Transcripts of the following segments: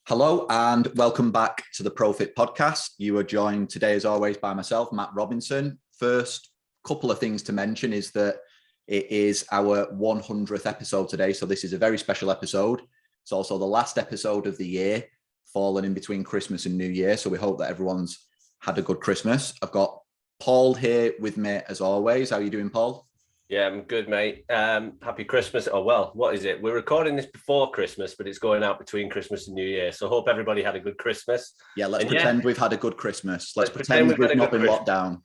Hello and welcome back to the Profit Podcast. You are joined today, as always, by myself, Matt Robinson. First couple of things to mention is that it is our 100th episode today. So this is a very special episode. It's also the last episode of the year, falling in between Christmas and New Year. So we hope that everyone's had a good Christmas. I've got Paul here with me, as always. How are you doing, Paul? Yeah, I'm good, mate. Happy Christmas. Oh, well, what is it? We're recording this before Christmas, but it's going out between Christmas and New Year. So hope everybody had a good Christmas. Yeah, let's pretend we've had a good Christmas. Let's pretend we've not been locked down.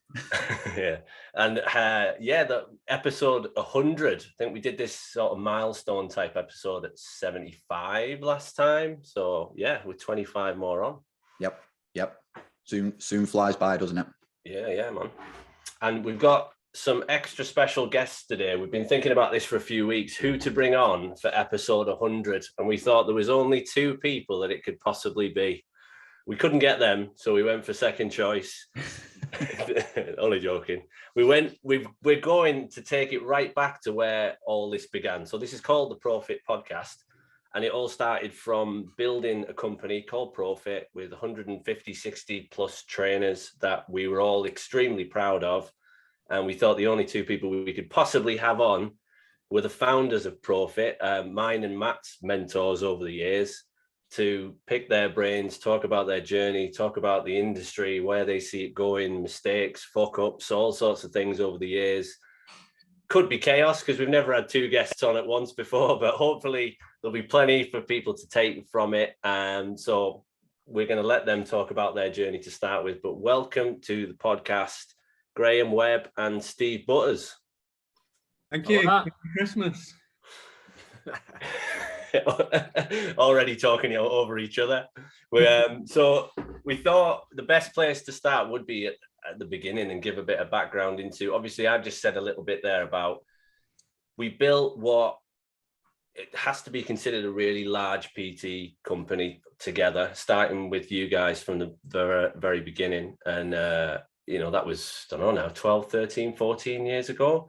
Yeah. And the episode 100, I think we did this sort of milestone type episode at 75 last time. So yeah, we're 25 more on. Yep. Soon flies by, doesn't it? Yeah, man. And we've got some extra special guests today. We've been thinking about this for a few weeks, who to bring on for episode 100. And we thought there was only two people that it could possibly be. We couldn't get them, so we went for second choice. Only joking. We're going to take it right back to where all this began. So this is called the Profit Podcast. And it all started from building a company called Profit with 150, 60 plus trainers that we were all extremely proud of. And we thought the only two people we could possibly have on were the founders of Profit, mine and Matt's mentors over the years, to pick their brains, talk about their journey, talk about the industry, where they see it going, mistakes, fuck-ups, all sorts of things over the years. Could be chaos because we've never had two guests on at once before, but hopefully there'll be plenty for people to take from it. And so we're going to let them talk about their journey to start with. But welcome to the podcast, Graham Webb and Steve Butters. Thank you. Happy Christmas. Already talking over each other. So we thought the best place to start would be at the beginning and give a bit of background into, obviously I've just said a little bit there about, we built what it has to be considered a really large PT company together, starting with you guys from the very beginning. And that was, I don't know now, 12, 13, 14 years ago.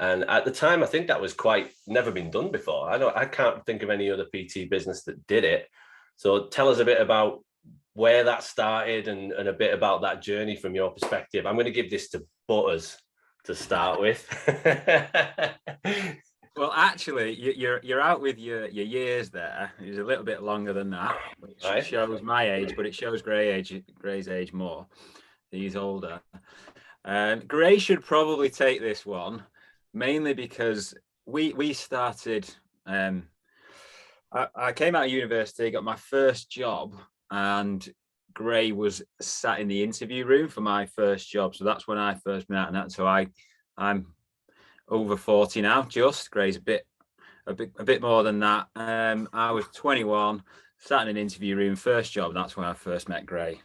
And at the time, I think that was never been done before. I can't think of any other PT business that did it. So tell us a bit about where that started and a bit about that journey from your perspective. I'm going to give this to Butters to start with. Well, actually, you're out with your years there. It was a little bit longer than that, which shows my age, but it shows Gray's age more. He's older. Gray should probably take this one, mainly because we started. I came out of university, got my first job, and Gray was sat in the interview room for my first job. So that's when I first met, and that's so I'm over 40 now. Just Gray's a bit more than that. I was 21, sat in an interview room, first job. And that's when I first met Gray.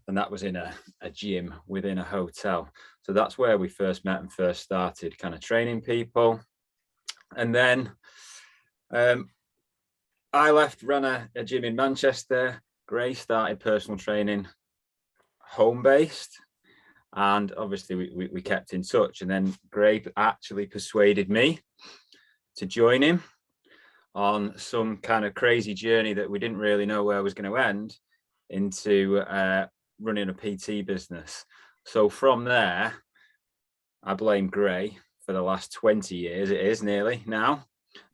And that was in a gym within a hotel. So that's where we first met and first started kind of training people. And then I left, ran a gym in Manchester. Gray started personal training home-based. And obviously we kept in touch. And then Gray actually persuaded me to join him on some kind of crazy journey that we didn't really know where it was going to end, into running a PT business. So from there, I blame Gray for the last 20 years. It is nearly now,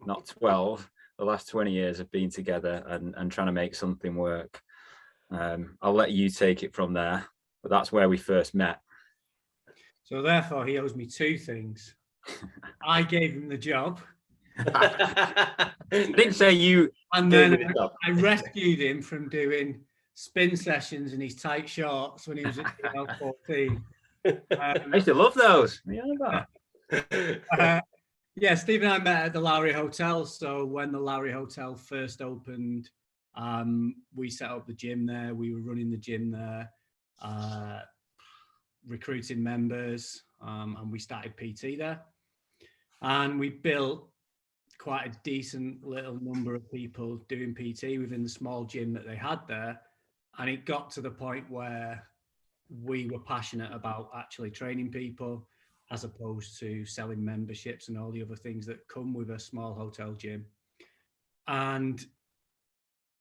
not 12. The last 20 years have been together and trying to make something work. I'll let you take it from there, but that's where we first met. So therefore, he owes me two things. I gave him the job. I didn't say you. And then I rescued him from doing spin sessions in his tight shorts when he was at 14. I used to love those. Yeah, Steve and I met at the Lowry Hotel. So when the Lowry Hotel first opened, we set up the gym there. We were running the gym there, recruiting members, and we started PT there. And we built quite a decent little number of people doing PT within the small gym that they had there. And it got to the point where we were passionate about actually training people as opposed to selling memberships and all the other things that come with a small hotel gym. And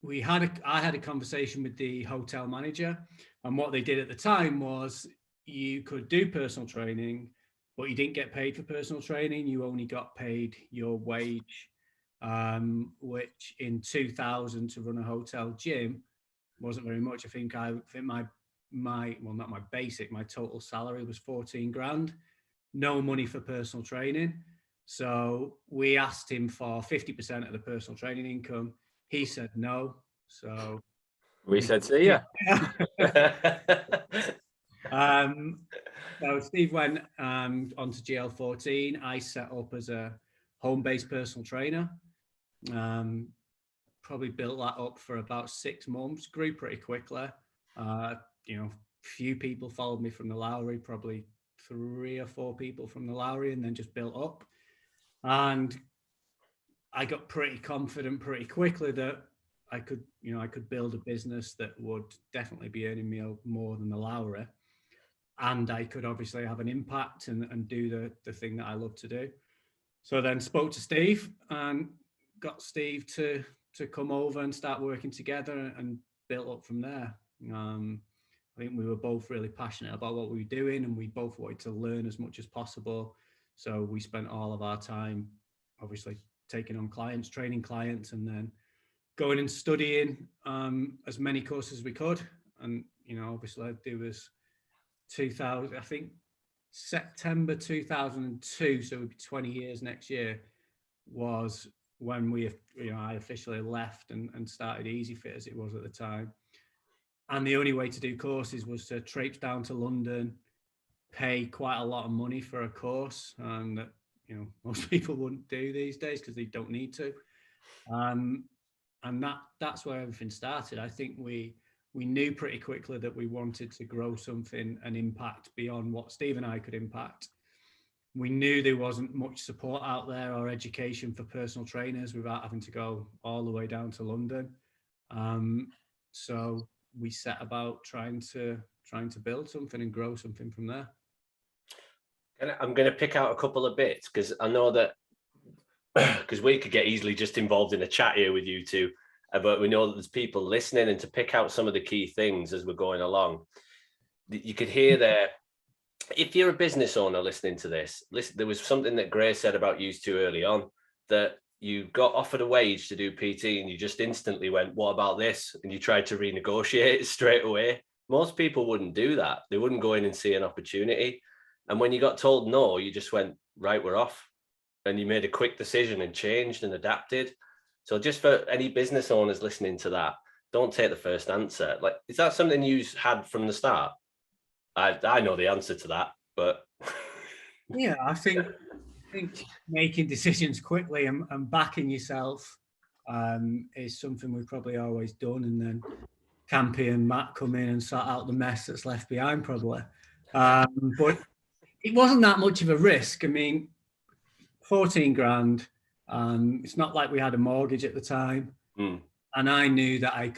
I had a conversation with the hotel manager, and what they did at the time was you could do personal training, but you didn't get paid for personal training. You only got paid your wage, which in 2000 to run a hotel gym wasn't very much. I think my well, not my basic, my total salary was 14 grand. No money for personal training. So we asked him for 50% of the personal training income. He said no. So we said, see ya. So Steve went onto GL14. I set up as a home-based personal trainer. Probably built that up for about 6 months, grew pretty quickly. Few people followed me from the Lowry, probably 3 or 4 people from the Lowry, and then just built up. And I got pretty confident pretty quickly that I could build a business that would definitely be earning me more than the Lowry. And I could obviously have an impact and do the thing that I love to do. So then spoke to Steve and got Steve to come over and start working together and built up from there. I think we were both really passionate about what we were doing, and we both wanted to learn as much as possible. So we spent all of our time, obviously, taking on clients, training clients, and then going and studying as many courses as we could. And, obviously there was 2000, I think September 2002, so it would be 20 years next year, was when I officially left and started EasyFit as it was at the time. And the only way to do courses was to traipse down to London, pay quite a lot of money for a course that most people wouldn't do these days because they don't need to. And that's where everything started. I think we knew pretty quickly that we wanted to grow something and impact beyond what Steve and I could impact. We knew there wasn't much support out there or education for personal trainers without having to go all the way down to London. So we set about trying to build something and grow something from there. I'm going to pick out a couple of bits because I know that because we could get easily just involved in a chat here with you two, but we know that there's people listening, and to pick out some of the key things as we're going along. You could hear there, if you're a business owner listening to this, listen, there was something that Grace said about you two early on, that you got offered a wage to do PT and you just instantly went, what about this? And you tried to renegotiate it straight away. Most people wouldn't do that. They wouldn't go in and see an opportunity. And when you got told no, you just went, right, we're off. And you made a quick decision and changed and adapted. So just for any business owners listening to that, don't take the first answer. Like, is that something you had from the start? I know the answer to that, but yeah, I think making decisions quickly and backing yourself is something we've probably always done. And then Campy and Matt come in and sort out the mess that's left behind, probably. But it wasn't that much of a risk. I mean, 14 grand. It's not like we had a mortgage at the time. And I knew that I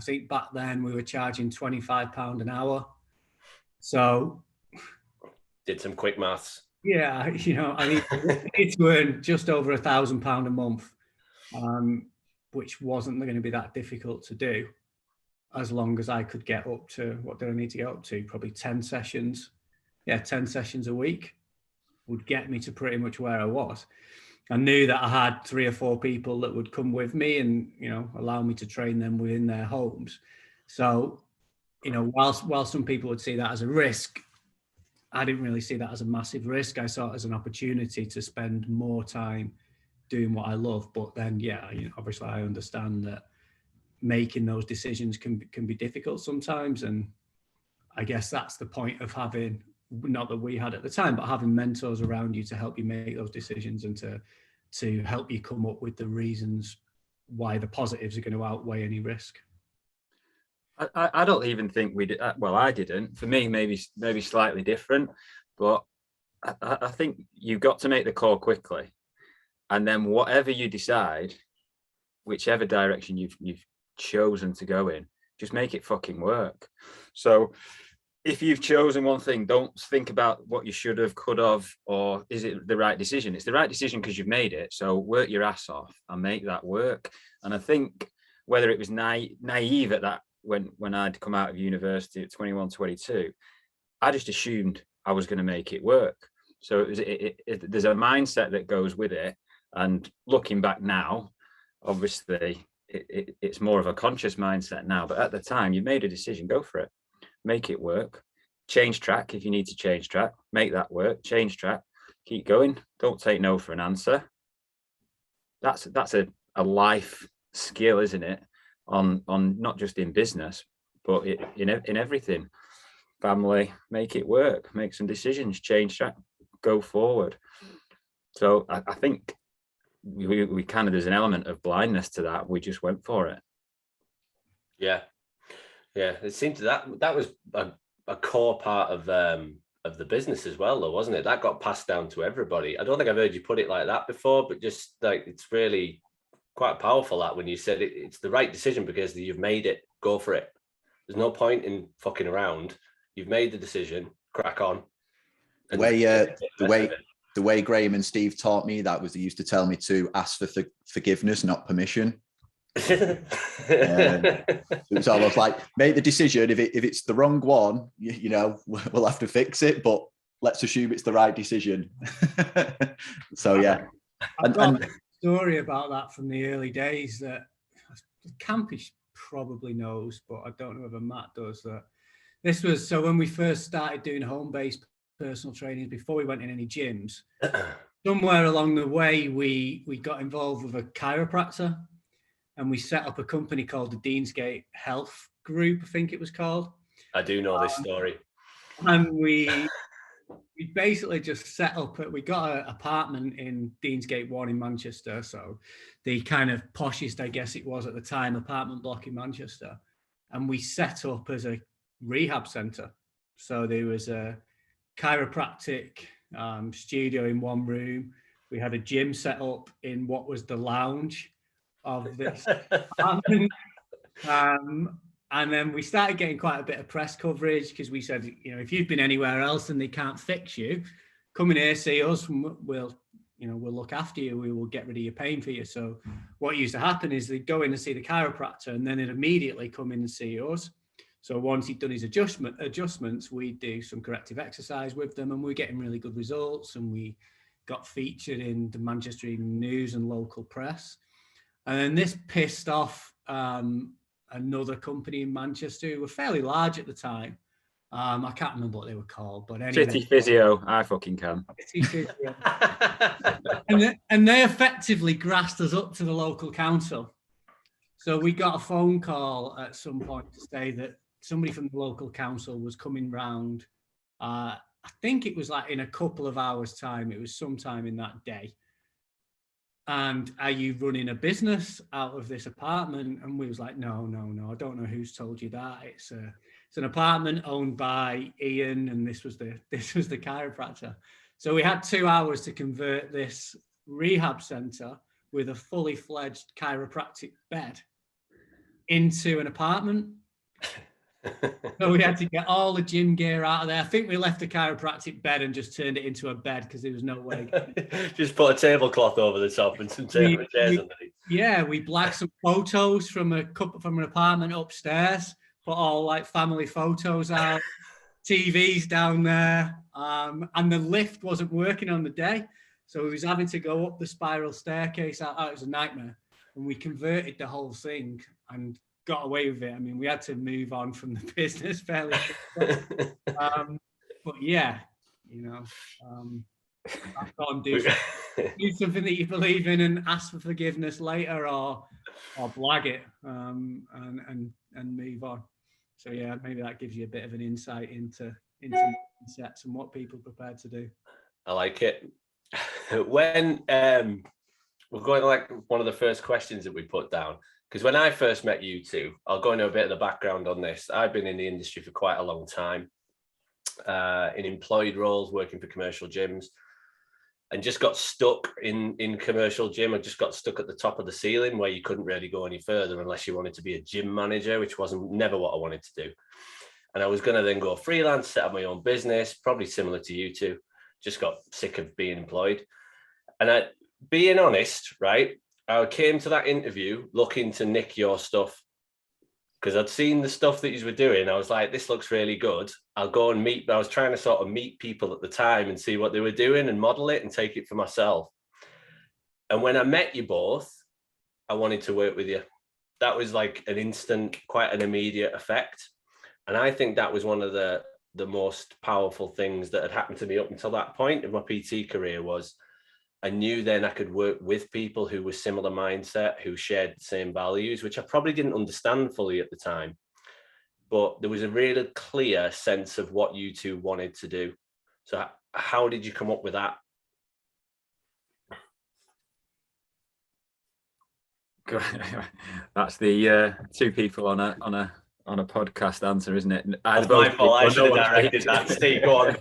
think back then we were charging £25 an hour. So did some quick maths. Yeah, I need to earn just over £1,000 a month, which wasn't going to be that difficult to do, as long as I could get up to, what did I need to get up to? Probably 10 sessions. Yeah, 10 sessions a week would get me to pretty much where I was. I knew that I had 3 or 4 people that would come with me and, allow me to train them within their homes. So, while some people would see that as a risk, I didn't really see that as a massive risk. I saw it as an opportunity to spend more time doing what I love. But then, obviously I understand that making those decisions can be difficult sometimes. And I guess that's the point of having, not that we had at the time, but having mentors around you to help you make those decisions and to help you come up with the reasons why the positives are going to outweigh any risk. I don't even think we did. Well, I didn't. For me, maybe slightly different, but I think you've got to make the call quickly, and then whatever you decide, whichever direction you've chosen to go in, just make it fucking work. So if you've chosen one thing, don't think about what you should have, could have, or is it the right decision. It's the right decision because you've made it. So work your ass off and make that work. And I think whether it was naive at that, when I'd come out of university at 21, 22, I just assumed I was going to make it work. So there's a mindset that goes with it. And looking back now, obviously, it's more of a conscious mindset now. But at the time, you made a decision, go for it, make it work, change track if you need to change track, make that work, change track, keep going. Don't take no for an answer. That's a life skill, isn't it? On not just in business, but in everything. Family, make it work, make some decisions, change track, go forward. So I think we kind of, there's an element of blindness to that. We just went for it. Yeah. It seemed that was a core part of the business as well, though, wasn't it? That got passed down to everybody. I don't think I've heard you put it like that before, but just like, it's really quite powerful that when you said it's the right decision because you've made it, go for it. There's no point in fucking around. You've made the decision, crack on. The way Graham and Steve taught me that was, they used to tell me to ask for forgiveness, not permission. It's almost like, make the decision. If it's the wrong one, you know, we'll have to fix it, but let's assume it's the right decision. So yeah. I've got a story about that from the early days that Campish probably knows, but I don't know whether Matt does. That this was, so when we first started doing home-based personal training, before we went in any gyms, somewhere along the way we got involved with a chiropractor, and we set up a company called the Deansgate Health Group, I think it was called. I do know this story. And we basically just set up, we got an apartment in Deansgate 1 in Manchester, so the kind of poshest, I guess it was at the time, apartment block in Manchester. And we set up as a rehab centre. So there was a chiropractic studio in one room. We had a gym set up in what was the lounge of this apartment. And then we started getting quite a bit of press coverage because we said, you know, if you've been anywhere else and they can't fix you, come in here, see us, and we'll look after you. We will get rid of your pain for you. So what used to happen is they'd go in and see the chiropractor, and then they'd immediately come in and see us. So once he'd done his adjustments, we'd do some corrective exercise with them, and we're getting really good results. And we got featured in the Manchester Evening News and local press. And then this pissed off another company in Manchester who were fairly large at the time. I can't remember what they were called, but anyway. City Physio, I fucking can. City Physio. and they effectively grassed us up to the local council. So we got a phone call at some point to say that somebody from the local council was coming round. I think it was like in a couple of hours' time. It was sometime in that day. And are you running a business out of this apartment? And we was like, no, I don't know who's told you that. It's an apartment owned by Ian, and this was the chiropractor. So we had 2 hours to convert this rehab centre with a fully fledged chiropractic bed into an apartment. So we had to get all the gym gear out of there. I think we left the chiropractic bed and just turned it into a bed because there was no way. Just put a tablecloth over the top and some chairs underneath. Yeah, we blacked some photos from an apartment upstairs, put all like family photos out, TVs down there, and the lift wasn't working on the day. So we was having to go up the spiral staircase out. It was a nightmare. And we converted the whole thing and got away with it. I mean, we had to move on from the business fairly quickly. But yeah, you know, I've got to do something that you believe in and ask for forgiveness later, or blag it and move on. So yeah, maybe that gives you a bit of an insight into mindsets and what people are prepared to do. I like it. When we're going to like one of the first questions that we put down, because when I first met you two, I'll go into a bit of the background on this. I've been in the industry for quite a long time, in employed roles, working for commercial gyms, and just got stuck in commercial gym. I just got stuck at the top of the ceiling where you couldn't really go any further unless you wanted to be a gym manager, which wasn't never what I wanted to do. And I was going to then go freelance, set up my own business, probably similar to you two. Just got sick of being employed. And being honest, right, I came to that interview looking to nick your stuff, because I'd seen the stuff that you were doing. I was like, this looks really good. I'll go and meet. I was trying to sort of meet people at the time and see what they were doing and model it and take it for myself. And when I met you both, I wanted to work with you. That was like an instant, quite an immediate effect. And I think that was one of the most powerful things that had happened to me up until that point of my PT career. Was I knew then I could work with people who were similar mindset, who shared the same values, which I probably didn't understand fully at the time. But there was a really clear sense of what you two wanted to do. So how did you come up with that? That's the two people on a podcast answer, isn't it? That's my fault. I should have directed that. Steve, go on.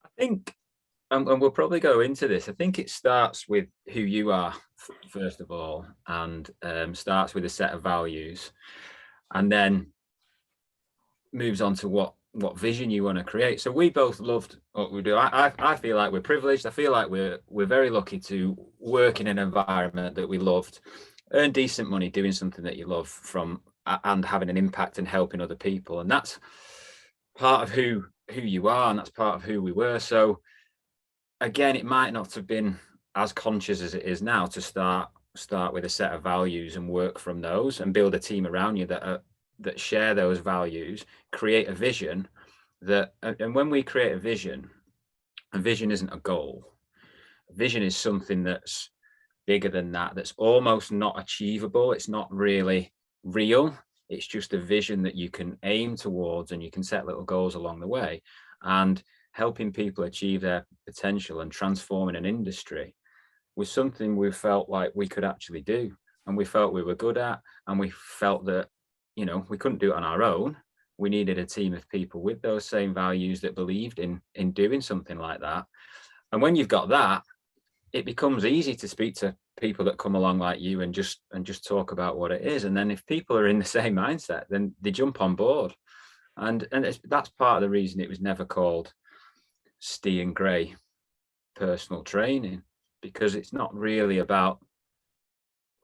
I think, and we'll probably go into this, I think it starts with who you are, first of all, and starts with a set of values, and then moves on to what vision you want to create. So we both loved what we do. I feel like we're privileged. I feel like we're very lucky to work in an environment that we loved, earn decent money doing something that you love and having an impact and helping other people. And that's part of who you are, and that's part of who we were. So again, it might not have been as conscious as it is now to start with a set of values and work from those and build a team around you that share those values, create a vision and when we create a vision isn't a goal. A vision is something that's bigger than that, that's almost not achievable. It's not really real. It's just a vision that you can aim towards, and you can set little goals along the way. And helping people achieve their potential and transforming an industry was something we felt like we could actually do, and we felt we were good at, and we felt that, you know, we couldn't do it on our own. We needed a team of people with those same values that believed in doing something like that. And when you've got that, it becomes easy to speak to people that come along like you and just talk about what it is. And then if people are in the same mindset, then they jump on board. And that's part of the reason it was never called Steve and Gray Personal Training, because it's not really about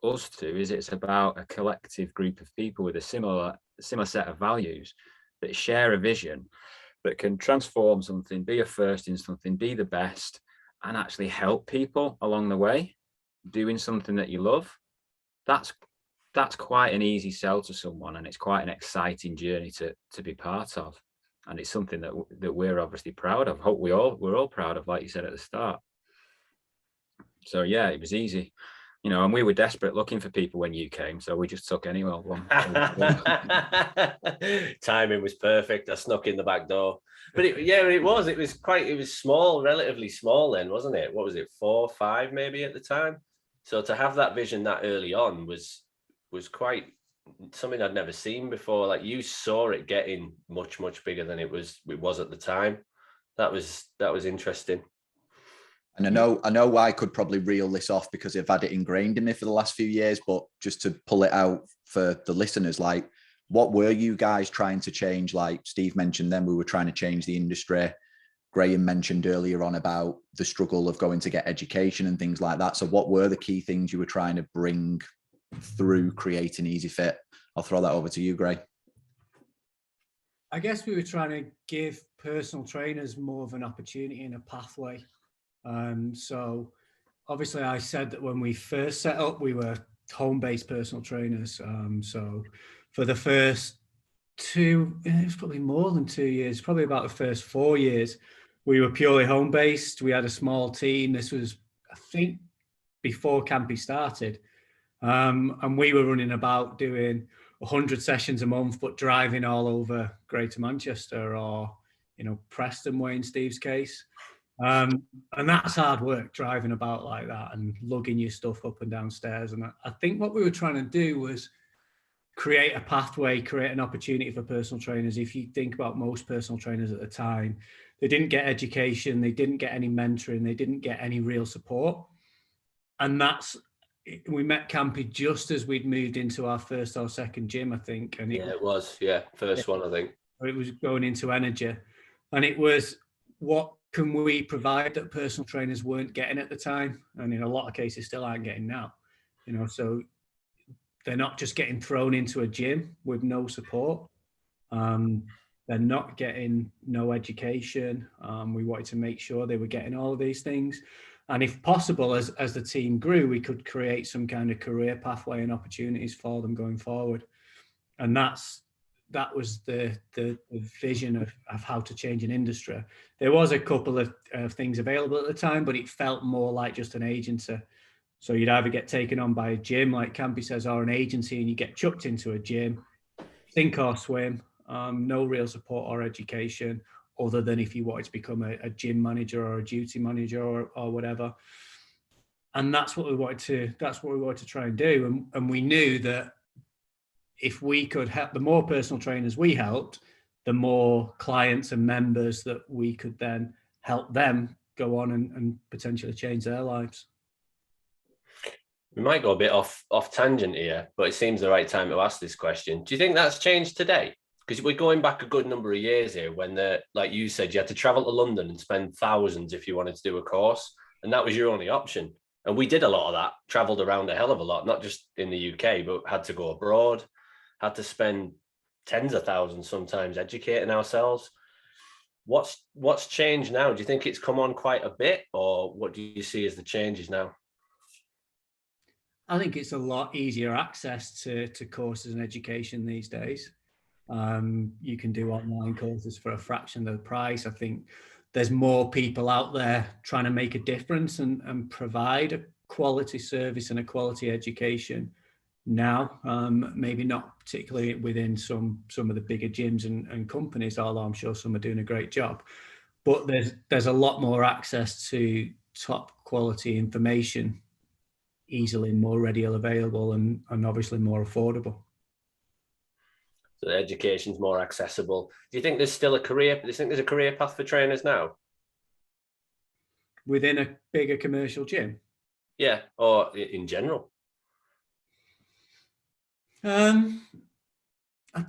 us two, is it's about a collective group of people with a similar set of values that share a vision that can transform something, be a first in something, be the best, and actually help people along the way doing something that you love. That's quite an easy sell to someone, and it's quite an exciting journey to be part of, and it's something that we're obviously proud of. Hope we're all proud of, like you said at the start. So yeah, it was easy, you know, and we were desperate looking for people when you came, so we just took anyone. Timing was perfect. I snuck in the back door. But it was small, relatively small then, wasn't it? What was it, 4 or 5 maybe at the time? So to have that vision that early on was quite something I'd never seen before. Like, you saw it getting much, much bigger than it was at the time. That was interesting. And I know I could probably reel this off because I've had it ingrained in me for the last few years, but just to pull it out for the listeners, like, what were you guys trying to change? Like Steve mentioned, then we were trying to change the industry. Graham mentioned earlier on about the struggle of going to get education and things like that. So what were the key things you were trying to bring through creating EasyFit? I'll throw that over to you, Gray. I guess we were trying to give personal trainers more of an opportunity and a pathway. So obviously I said that when we first set up, we were home-based personal trainers. So for the first it was probably more than 2 years, probably about the first 4 years, we were purely home-based. We had a small team. This was, I think, before Campy started. And we were running about doing 100 sessions a month, but driving all over Greater Manchester or, you know, Preston way in Steve's case. And that's hard work, driving about like that and lugging your stuff up and down stairs. And I think what we were trying to do was create a pathway, create an opportunity for personal trainers. If you think about most personal trainers at the time, they didn't get education, they didn't get any mentoring, they didn't get any real support. And we met Campy just as we'd moved into our first or second gym, I think. And it was first one, I think. It was going into Energy. And it was what can we provide that personal trainers weren't getting at the time, and in a lot of cases still aren't getting now. So they're not just getting thrown into a gym with no support. They're not getting no education. We wanted to make sure they were getting all of these things. And if possible, as the team grew, we could create some kind of career pathway and opportunities for them going forward. And that was the vision of how to change an industry. There was a couple of things available at the time, but it felt more like just an agency. So you'd either get taken on by a gym, like Campy says, or an agency, and you get chucked into a gym, sink or swim, no real support or education, other than if you wanted to become a gym manager or a duty manager or whatever. And that's what we wanted to try and do. And we knew that if we could help, the more personal trainers we helped, the more clients and members that we could then help them go on and potentially change their lives. We might go a bit off tangent here, but it seems the right time to ask this question. Do you think that's changed today? Because we're going back a good number of years here when, like you said, you had to travel to London and spend thousands if you wanted to do a course, and that was your only option. And we did a lot of that, traveled around a hell of a lot, not just in the UK, but had to go abroad, had to spend tens of thousands sometimes educating ourselves. What's changed now? Do you think it's come on quite a bit, or what do you see as the changes now? I think it's a lot easier access to courses and education these days. You can do online courses for a fraction of the price. I think there's more people out there trying to make a difference and provide a quality service and a quality education now. Maybe not particularly within some of the bigger gyms and companies, although I'm sure some are doing a great job. But there's a lot more access to top quality information, easily more readily available and obviously more affordable. So the education's more accessible. Do you think there's still a career? Do you think there's a career path for trainers now? Within a bigger commercial gym? Yeah, or in general?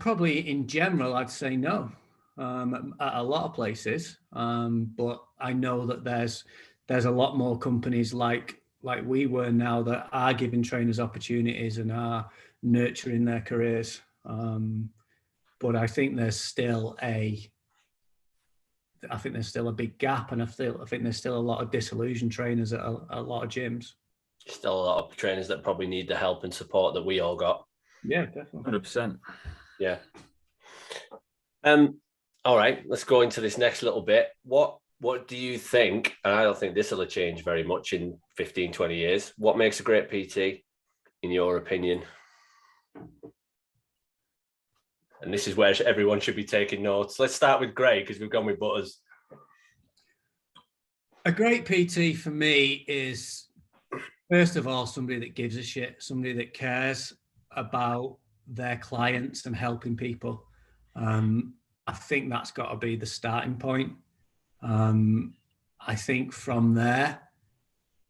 Probably in general, I'd say no. At a lot of places, but I know that there's a lot more companies like we were now that are giving trainers opportunities and are nurturing their careers. But I think there's still a big gap, and I think there's still a lot of disillusioned trainers at a lot of gyms. Still a lot of trainers that probably need the help and support that we all got. Yeah, definitely. 100%. Yeah. All right, let's go into this next little bit. What do you think, and I don't think this will change very much in 15, 20 years, what makes a great PT, in your opinion? And this is where everyone should be taking notes. Let's start with Gray, because we've gone with Butters. A great PT for me is, first of all, somebody that gives a shit, somebody that cares about their clients and helping people. I think that's got to be the starting point. I think from there,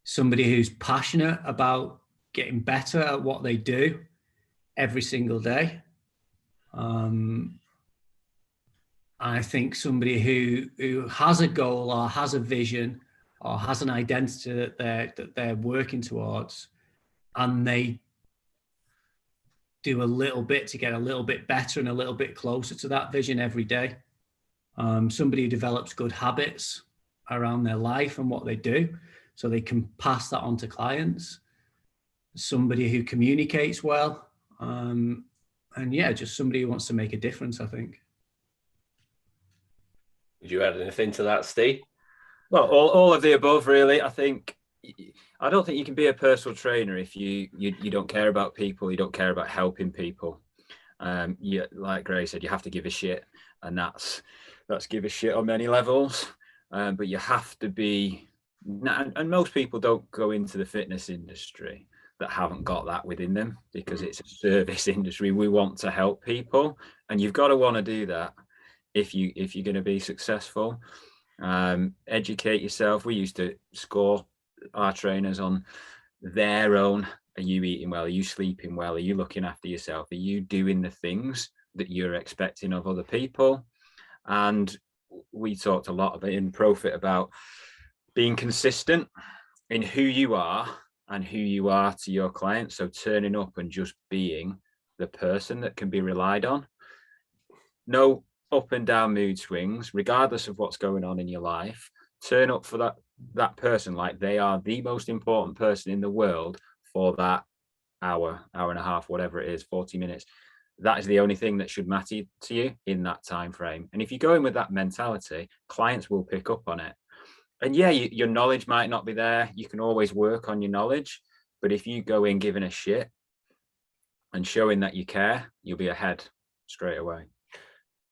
somebody who's passionate about getting better at what they do every single day. I think somebody who has a goal or has a vision or has an identity that they're working towards, and they do a little bit to get a little bit better and a little bit closer to that vision every day. Somebody who develops good habits around their life and what they do, so they can pass that on to clients. Somebody who communicates well, and yeah, just somebody who wants to make a difference, I think. Would you add anything to that, Steve? Well, all of the above, really. I don't think you can be a personal trainer if you don't care about people, you don't care about helping people. Like Gray said, you have to give a shit, and that's give a shit on many levels. But you have to be, and most people don't go into the fitness industry that haven't got that within them, because it's a service industry. We want to help people, and you've got to want to do that if you're going to be successful. Educate yourself. We used to score our trainers on their own. Are you eating well? Are you sleeping well? Are you looking after yourself? Are you doing the things that you're expecting of other people? And we talked a lot in Profit about being consistent in who you are and who you are to your clients. So turning up and just being the person that can be relied on. No up and down mood swings, regardless of what's going on in your life. Turn up for that person like they are the most important person in the world for that hour and a half, whatever it is, 40 minutes. That is the only thing that should matter to you in that time frame. And if you go in with that mentality, clients will pick up on it. And yeah, your knowledge might not be there. You can always work on your knowledge. But if you go in giving a shit and showing that you care, you'll be ahead straight away.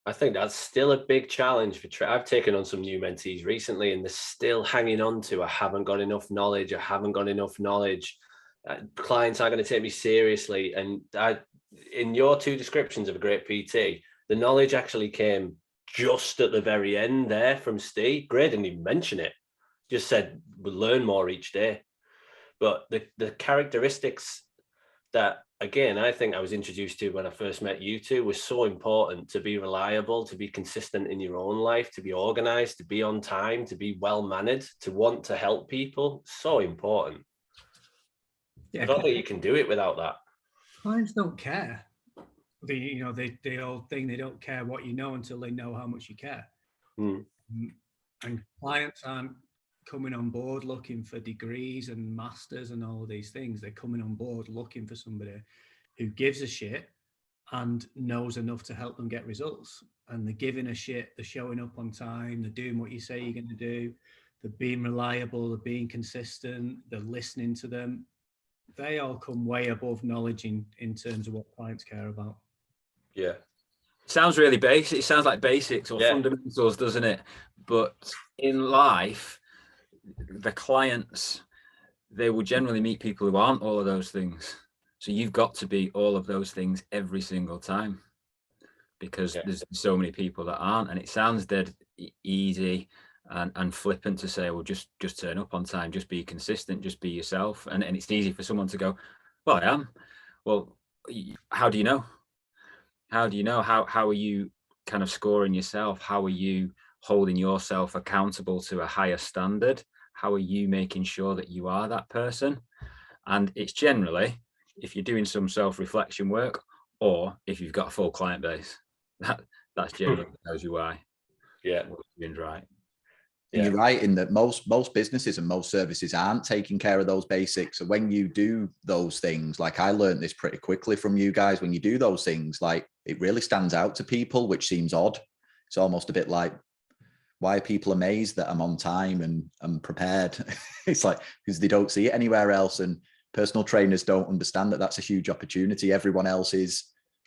I think that's still a big challenge for I've taken on some new mentees recently, and they're still hanging on to, I haven't got enough knowledge. Clients aren't going to take me seriously. And in your two descriptions of a great PT, the knowledge actually came just at the very end there from Steve. Gray didn't even mention it. Just said, we'll learn more each day. But the characteristics that, again, I think I was introduced to when I first met you two was so important: to be reliable, to be consistent in your own life, to be organized, to be on time, to be well-mannered, to want to help people. So important. Yeah, I don't think you can do it without that. Clients don't care. The old thing, they don't care what you know until they know how much you care. And clients aren't coming on board looking for degrees and masters and all of these things. They're coming on board looking for somebody who gives a shit and knows enough to help them get results. And they're giving a shit, they're showing up on time, they're doing what you say you're going to do, they're being reliable, they're being consistent, they're listening to them. They all come way above knowledge in terms of what clients care about. Yeah. Sounds really basic. It sounds like basics or fundamentals, doesn't it? But in life, the clients, they will generally meet people who aren't all of those things. So you've got to be all of those things every single time, because there's so many people that aren't. And it sounds dead easy and flippant to say, well, just turn up on time, just be consistent, just be yourself. And it's easy for someone to go, well, I am. Well, how do you know? How do you know? How are you kind of scoring yourself? How are you holding yourself accountable to a higher standard? How are you making sure that you are that person? And it's generally, if you're doing some self-reflection work, or if you've got a full client base, that's generally tells you why. Yeah, what you're doing right. Yeah. You're right in that most businesses and most services aren't taking care of those basics. So when you do those things, like I learned this pretty quickly from you guys, when you do those things, like it really stands out to people, which seems odd. It's almost a bit like, why are people amazed that I'm on time and I'm prepared? It's like, because they don't see it anywhere else. And personal trainers don't understand that that's a huge opportunity. Everyone else's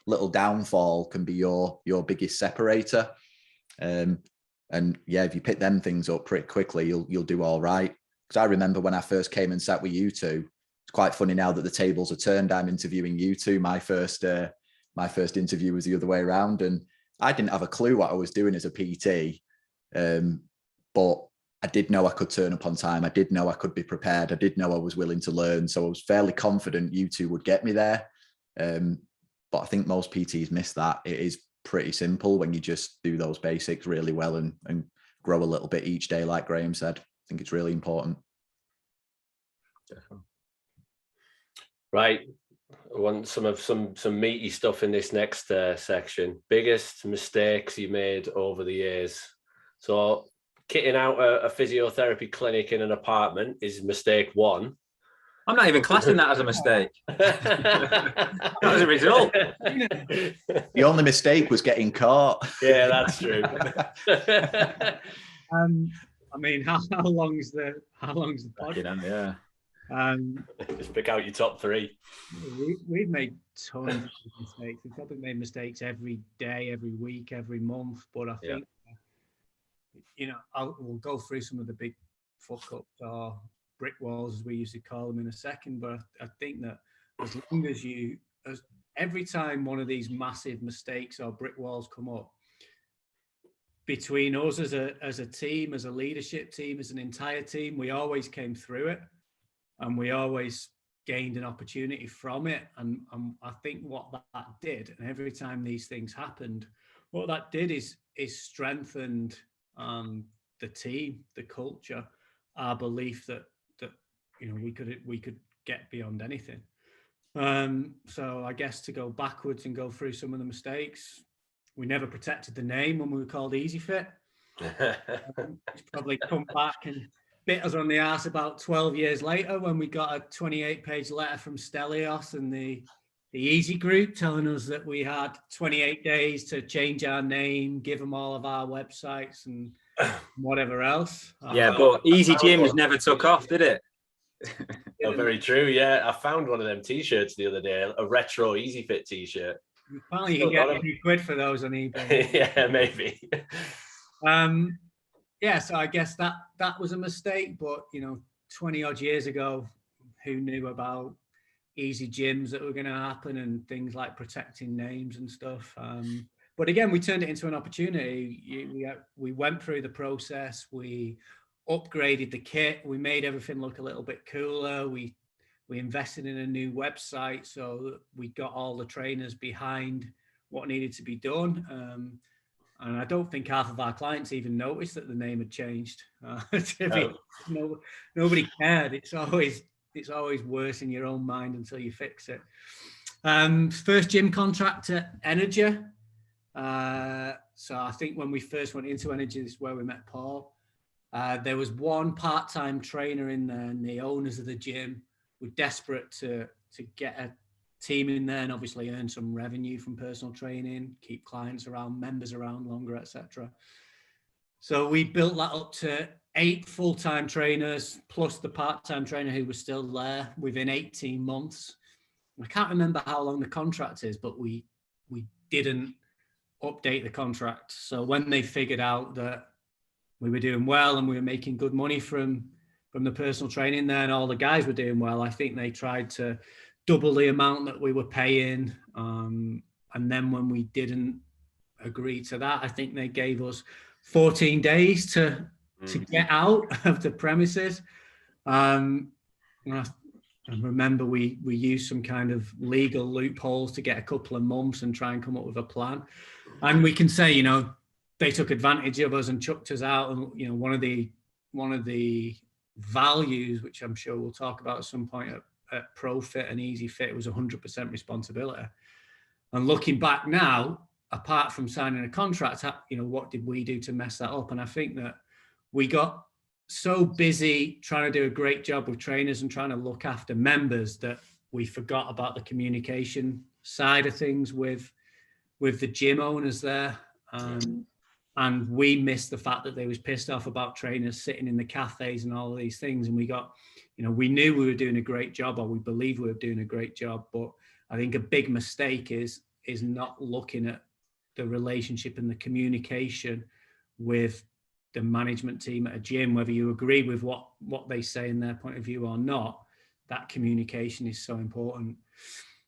little downfall can be your biggest separator. And yeah, if you pick them things up pretty quickly, you'll do all right. Because I remember when I first came and sat with you two, it's quite funny now that the tables are turned. I'm interviewing you two. My first interview was the other way around, and I didn't have a clue what I was doing as a PT. But I did know I could turn up on time. I did know I could be prepared. I did know I was willing to learn. So I was fairly confident you two would get me there. But I think most PTs miss that. It is pretty simple when you just do those basics really well and grow a little bit each day, like Graham said. I think it's really important. Definitely. Right. I want some meaty stuff in this next section. Biggest mistakes you made over the years. So kitting out a physiotherapy clinic in an apartment is mistake one. I'm not even classing that as a mistake. That was a result. The only mistake was getting caught. Yeah, that's true. I mean, how long's the podcast? Yeah. Just pick out your top three. We've made tons of mistakes. We've probably made mistakes every day, every week, every month. But I think, we'll go through some of the big fuck ups or brick walls, as we used to call them, in a second. But I think that as long as every time one of these massive mistakes or brick walls come up, between us as a team, as a leadership team, as an entire team, we always came through it, and we always gained an opportunity from it. And I think what that did, and every time these things happened, what that did is strengthened the team, the culture, our belief that we could get beyond anything. So I guess to go backwards and go through some of the mistakes, we never protected the name when we were called EasyFit. It's probably come back and bit us on the arse about 12 years later when we got a 28-page letter from Stelios and the Easy Group telling us that we had 28 days to change our name, give them all of our websites and whatever else. Yeah, but Easy Gyms never took off, did it? Oh, very true. Yeah, I found one of them T-shirts the other day, a retro EasyFit T-shirt. Apparently, you can get a few quid for those on eBay. Yeah, maybe. Yeah, so I guess that was a mistake. But 20 odd years ago, who knew about easy gyms that were going to happen and things like protecting names and stuff. But again, we turned it into an opportunity. We went through the process. We upgraded the kit. We made everything look a little bit cooler. We invested in a new website so that we got all the trainers behind what needed to be done. And I don't think half of our clients even noticed that the name had changed. Nobody cared. It's always worse in your own mind until you fix it. First gym contract at Energy. So I think when we first went into Energy, this is where we met Paul. There was one part-time trainer in there, and the owners of the gym were desperate to get a team in there and obviously earn some revenue from personal training, keep clients around, members around longer, etc. So we built that up to 8 full-time trainers plus the part-time trainer who was still there within 18 months. I can't remember how long the contract is, but we didn't update the contract. So when they figured out that we were doing well and we were making good money from the personal training there and all the guys were doing well, I think they tried to double the amount that we were paying. And then when we didn't agree to that, I think they gave us 14 days to get out of the premises. And I remember we used some kind of legal loopholes to get a couple of months and try and come up with a plan. And we can say, they took advantage of us and chucked us out. And, one of the values, which I'm sure we'll talk about at some point at ProFit and EasyFit, was 100% responsibility. And looking back now, apart from signing a contract, what did we do to mess that up? And I think that we got so busy trying to do a great job with trainers and trying to look after members that we forgot about the communication side of things with the gym owners there. And we missed the fact that they was pissed off about trainers sitting in the cafes and all of these things. And we got, we knew we were doing a great job, or we believed we were doing a great job. But I think a big mistake is not looking at the relationship and the communication with the management team at a gym, whether you agree with what they say in their point of view or not. That communication is so important.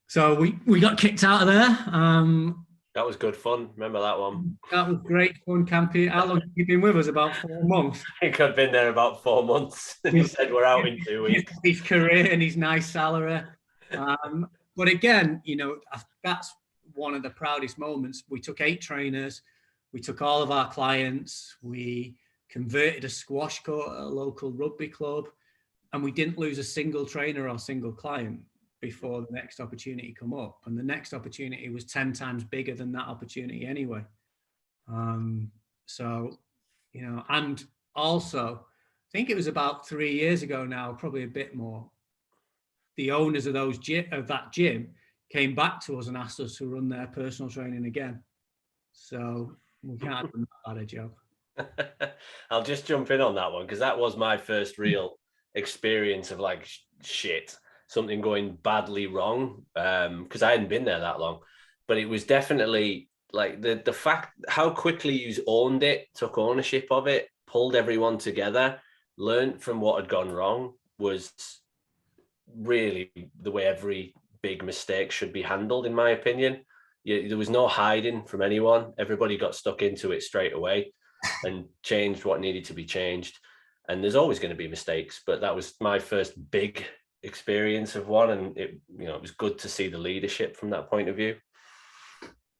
So we got kicked out of there. That was good fun. Remember that one? That was great fun, Campy. How long have you been with us? About 4 months. I think I've been there about 4 months. He said we're out in 2 weeks. His career and his nice salary. But again, that's one of the proudest moments. We took 8 trainers. We took all of our clients. We converted a squash court at a local rugby club. And we didn't lose a single trainer or single client before the next opportunity come up. And the next opportunity was 10 times bigger than that opportunity anyway. So, and also, I think it was about 3 years ago now, probably a bit more, the owners of that gym came back to us and asked us to run their personal training again. So we can't have done that bad a job. I'll just jump in on that one, because that was my first real experience of like something going badly wrong, because I hadn't been there that long. But it was definitely like the fact how quickly you owned it, took ownership of it, pulled everyone together, learned from what had gone wrong, was really the way every big mistake should be handled, in my opinion. There was no hiding from anyone. Everybody got stuck into it straight away and changed what needed to be changed. And there's always going to be mistakes, but that was my first big experience of one, and it was good to see the leadership from that point of view.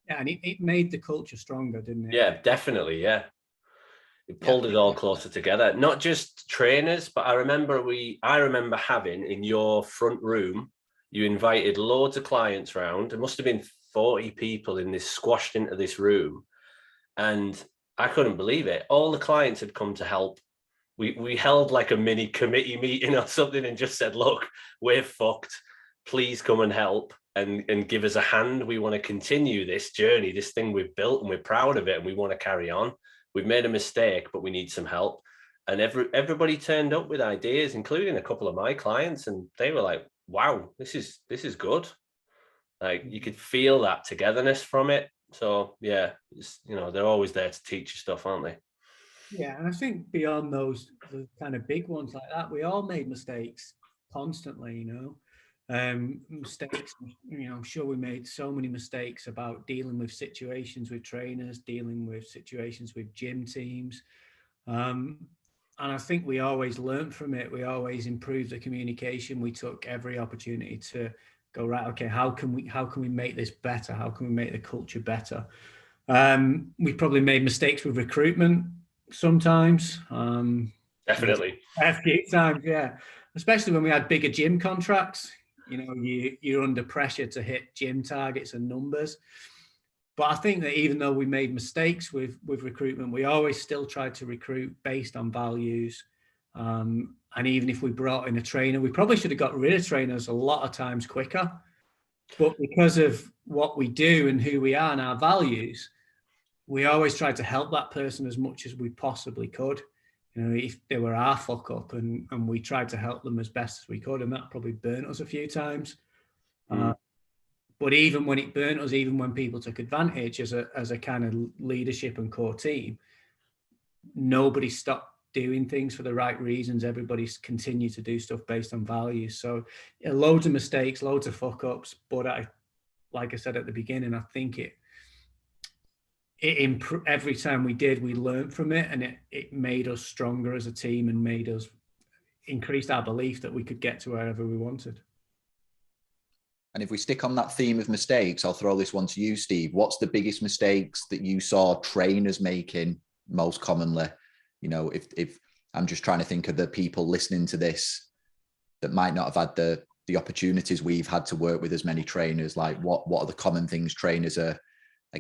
Yeah, and it made the culture stronger, didn't it? Yeah, definitely. Yeah, It pulled us all closer together, not just trainers, but I remember having in your front room, you invited loads of clients round. There must have been 40 people in this, squashed into this room. And I couldn't believe it. All the clients had come to help. We held like a mini committee meeting or something and just said, look, we're fucked. Please come and help and give us a hand. We want to continue this journey, this thing we've built, and we're proud of it, and we want to carry on. We've made a mistake, but we need some help. And everybody turned up with ideas, including a couple of my clients, and they were like, wow, this is good. Like, you could feel that togetherness from it. So yeah, they're always there to teach you stuff, aren't they? Yeah, and I think beyond the kind of big ones like that, we all made mistakes constantly, mistakes, I'm sure we made so many mistakes about dealing with situations with trainers, dealing with situations with gym teams. And I think we always learned from it. We always improved the communication. We took every opportunity to go, right, okay, how can we make this better? How can we make the culture better? We probably made mistakes with recruitment sometimes. Definitely. A few times, yeah. Especially when we had bigger gym contracts. You're under pressure to hit gym targets and numbers. But I think that even though we made mistakes with recruitment, we always still tried to recruit based on values. And even if we brought in a trainer, we probably should have got rid of trainers a lot of times quicker. But because of what we do and who we are and our values, we always tried to help that person as much as we possibly could. If they were our fuck up, and we tried to help them as best as we could, and that probably burnt us a few times. But even when it burnt us, even when people took advantage as a kind of leadership and core team, nobody stopped doing things for the right reasons. Everybody's continued to do stuff based on values. So loads of mistakes, loads of fuck ups. But like I said at the beginning, I think every time we did, we learned from it, and it made us stronger as a team and made us increased our belief that we could get to wherever we wanted. And if we stick on that theme of mistakes, I'll throw this one to you, Steve. What's the biggest mistakes that you saw trainers making most commonly? If I'm just trying to think of the people listening to this that might not have had the opportunities we've had to work with as many trainers, like what are the common things trainers are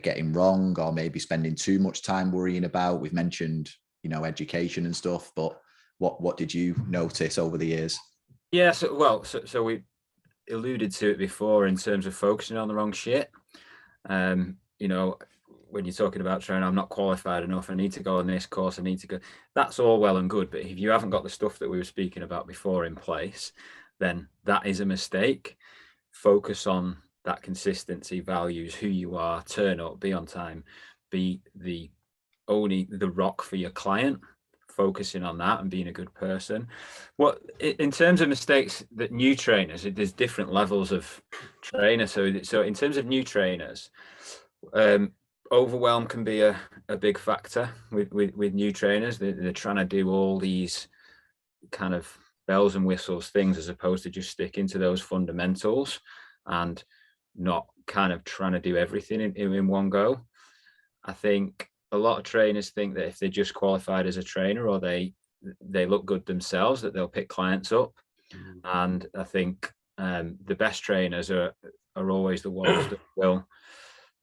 getting wrong, or maybe spending too much time worrying about? We've mentioned, education and stuff, but what did you notice over the years? Yeah, so we alluded to it before in terms of focusing on the wrong shit. When you're talking about training, I'm not qualified enough, I need to go on this course, I need to go. That's all well and good, but if you haven't got the stuff that we were speaking about before in place, then that is a mistake. Focus on that consistency, values, who you are, turn up, be on time, be the rock for your client, focusing on that and being a good person. In terms of mistakes that new trainers, there's different levels of trainers. So in terms of new trainers, overwhelm can be a big factor with new trainers. They're trying to do all these kind of bells and whistles things as opposed to just sticking to those fundamentals and not kind of trying to do everything in one go. I think a lot of trainers think that if they're just qualified as a trainer, or they look good themselves, that they'll pick clients up. And I think the best trainers are always the ones that will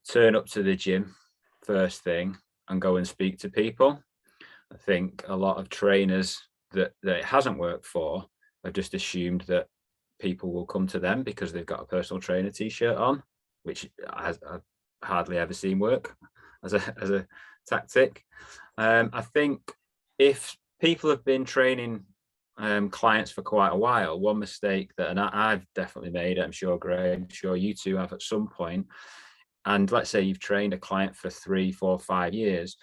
turn up to the gym first thing and go and speak to people. I think a lot of trainers that it hasn't worked for have just assumed that people will come to them because they've got a personal trainer t-shirt on, which I've hardly ever seen work as a tactic. I think if people have been training clients for quite a while, one mistake that I've definitely made, I'm sure Greg, I'm sure you two have at some point, and let's say you've trained a client for 3, 4, 5 years,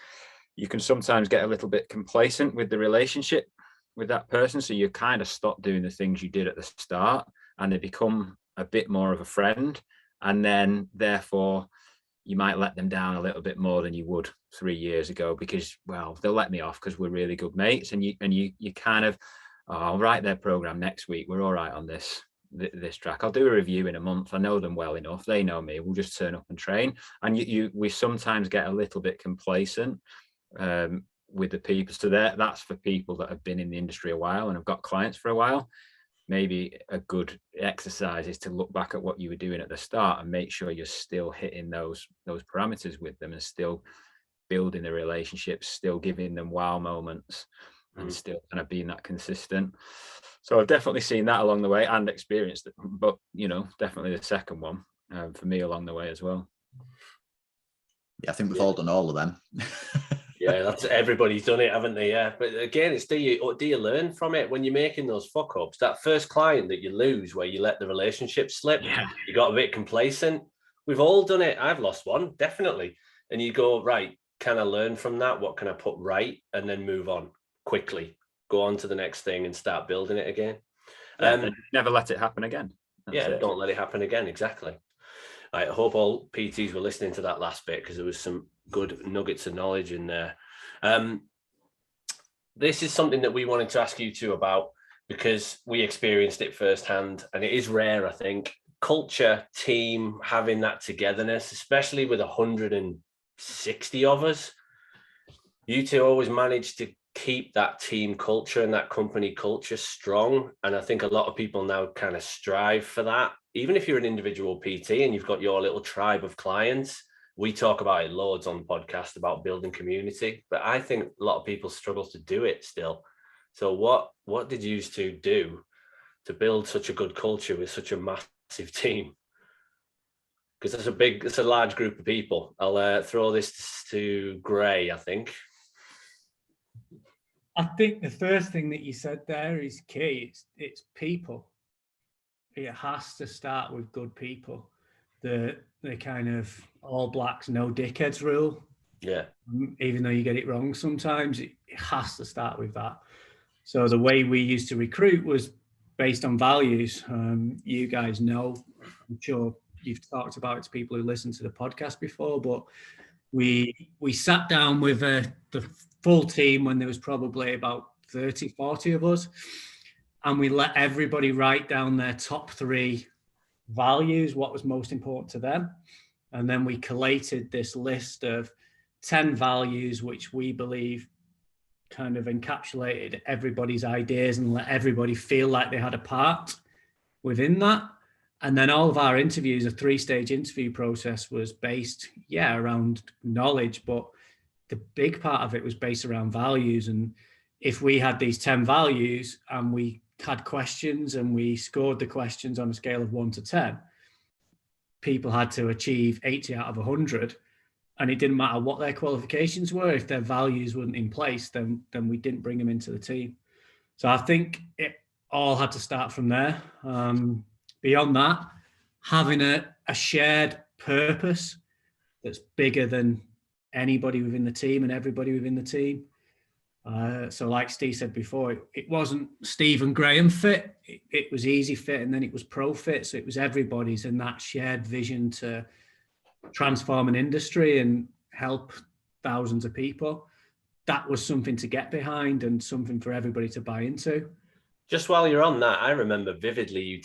you can sometimes get a little bit complacent with the relationship with that person. So you kind of stop doing the things you did at the start, and they become a bit more of a friend. And then therefore you might let them down a little bit more than you would 3 years ago, because, well, they'll let me off because we're really good mates. And you kind of, I'll write their program next week. We're all right on this track. I'll do a review in a month. I know them well enough. They know me. We'll just turn up and train. And we sometimes get a little bit complacent with the people. So that's for people that have been in the industry a while and have got clients for a while. Maybe a good exercise is to look back at what you were doing at the start and make sure you're still hitting those parameters with them, and still building the relationships, still giving them wow moments, and still kind of being that consistent. So I've definitely seen that along the way and experienced it, but definitely the second one for me along the way as well. Yeah, I think we've all done all of them. Yeah, that's everybody's done it, haven't they? Yeah, but again, it's do you learn from it when you're making those fuck ups? That first client that you lose, where you let the relationship slip, you got a bit complacent. We've all done it. I've lost one, definitely. And you go, right, can I learn from that? What can I put right? And then move on quickly, go on to the next thing and start building it again. Never let it happen again. Don't let it happen again. Exactly. I hope all PTs were listening to that last bit, because there was some good nuggets of knowledge in there. This is something that we wanted to ask you two about, because we experienced it firsthand, and it is rare, I think. Culture, team, having that togetherness, especially with 160 of us. You two always managed to keep that team culture and that company culture strong. And I think a lot of people now kind of strive for that. Even if you're an individual PT and you've got your little tribe of clients, we talk about it loads on the podcast about building community, but I think a lot of people struggle to do it still. So what did you two do to build such a good culture with such a massive team? Because it's a large group of people. I'll throw this to Gray, I think. I think the first thing that you said there is key. It's people. It has to start with good people. The kind of all blacks, no dickheads rule. Yeah. Even though you get it wrong sometimes, it has to start with that. So the way we used to recruit was based on values. You guys know, I'm sure you've talked about it to people who listen to the podcast before, but we sat down with the full team when there was probably about 30, 40 of us, and we let everybody write down their top 3 values, what was most important to them. And then we collated this list of 10 values, which we believe kind of encapsulated everybody's ideas and let everybody feel like they had a part within that. And then all of our interviews, a 3-stage interview process, was based, around knowledge, but the big part of it was based around values. And if we had these 10 values and we had questions and we scored the questions on a scale of 1 to 10, people had to achieve 80 out of 100. And it didn't matter what their qualifications were. If their values weren't in place, then we didn't bring them into the team. So I think it all had to start from there. Beyond that, having a shared purpose that's bigger than anybody within the team and everybody within the team. So like Steve said before, it wasn't Steve and Graham fit, it was EasyFit, and then it was ProFit. So it was everybody's in that shared vision to transform an industry and help thousands of people. That was something to get behind and something for everybody to buy into. Just while you're on that, I remember vividly you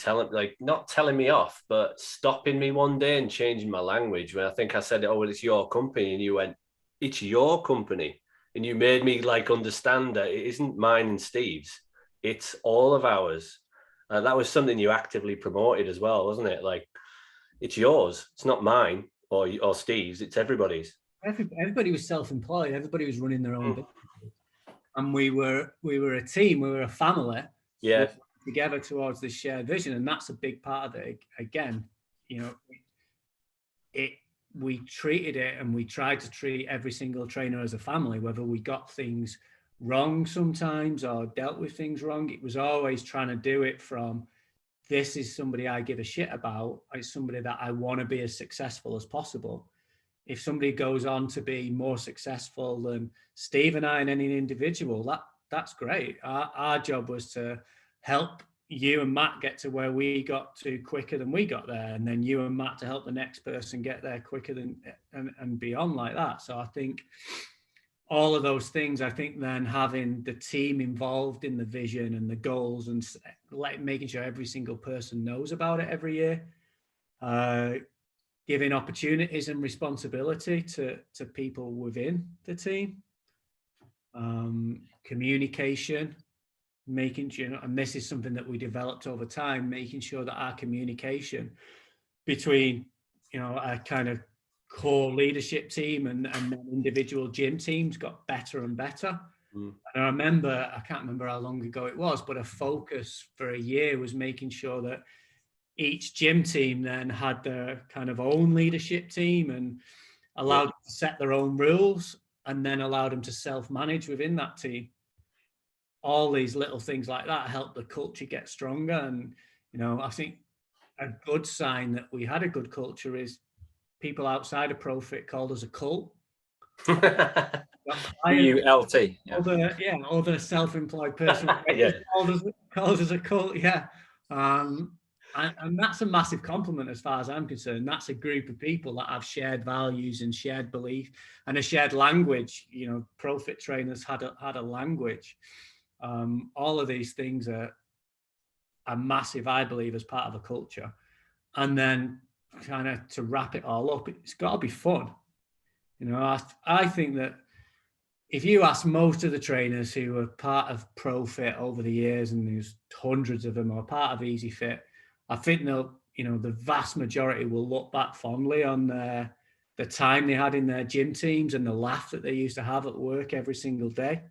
not telling me off, but stopping me one day and changing my language when I think I said, "Oh, well, it's your company," and you went, "It's your company," and you made me understand that it isn't mine and Steve's, it's all of ours. That was something you actively promoted as well, wasn't it? Like, it's yours, it's not mine or Steve's, it's everybody's. Everybody was self-employed. Everybody was running their own business, and we were a team. We were a family. Yeah, together towards this shared vision, and that's a big part of it. Again, we treated it, and we tried to treat every single trainer as a family. Whether we got things wrong sometimes or dealt with things wrong, it was always trying to do it from, this is somebody I give a shit about. It's somebody that I want to be as successful as possible. If somebody goes on to be more successful than Steve and I and any individual, that's great. Our job was to help you and Matt get to where we got to quicker than we got there, and then you and Matt to help the next person get there quicker than and beyond like that. So I think all of those things, I think then having the team involved in the vision and the goals and making sure every single person knows about it every year, giving opportunities and responsibility to people within the team. communication, making sure, and this is something that we developed over time, making sure that our communication between, a kind of core leadership team and individual gym teams got better and better. And I can't remember how long ago it was, but a focus for a year was making sure that each gym team then had their kind of own leadership team and allowed them to set their own rules, and then allowed them to self-manage within that team. All these little things like that help the culture get stronger. And, I think a good sign that we had a good culture is people outside of ProFit called us a cult. ULT. Other self-employed personal trainers called us a cult. And that's a massive compliment as far as I'm concerned. That's a group of people that have shared values and shared belief and a shared language. ProFit trainers had a language. All of these things are massive, I believe, as part of a culture. And then kind of to wrap it all up, it's got to be fun. I think that if you ask most of the trainers who were part of ProFit over the years, and there's hundreds of them, or part of EasyFit, I think they'll, the vast majority will look back fondly on the time they had in their gym teams and the laugh that they used to have at work every single day.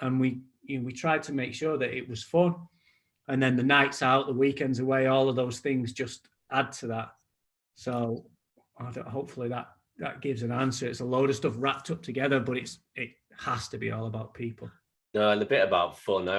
And we tried to make sure that it was fun. And then the nights out, the weekends away, all of those things just add to that. So hopefully that gives an answer. It's a load of stuff wrapped up together, but it has to be all about people. No, and the bit about fun, when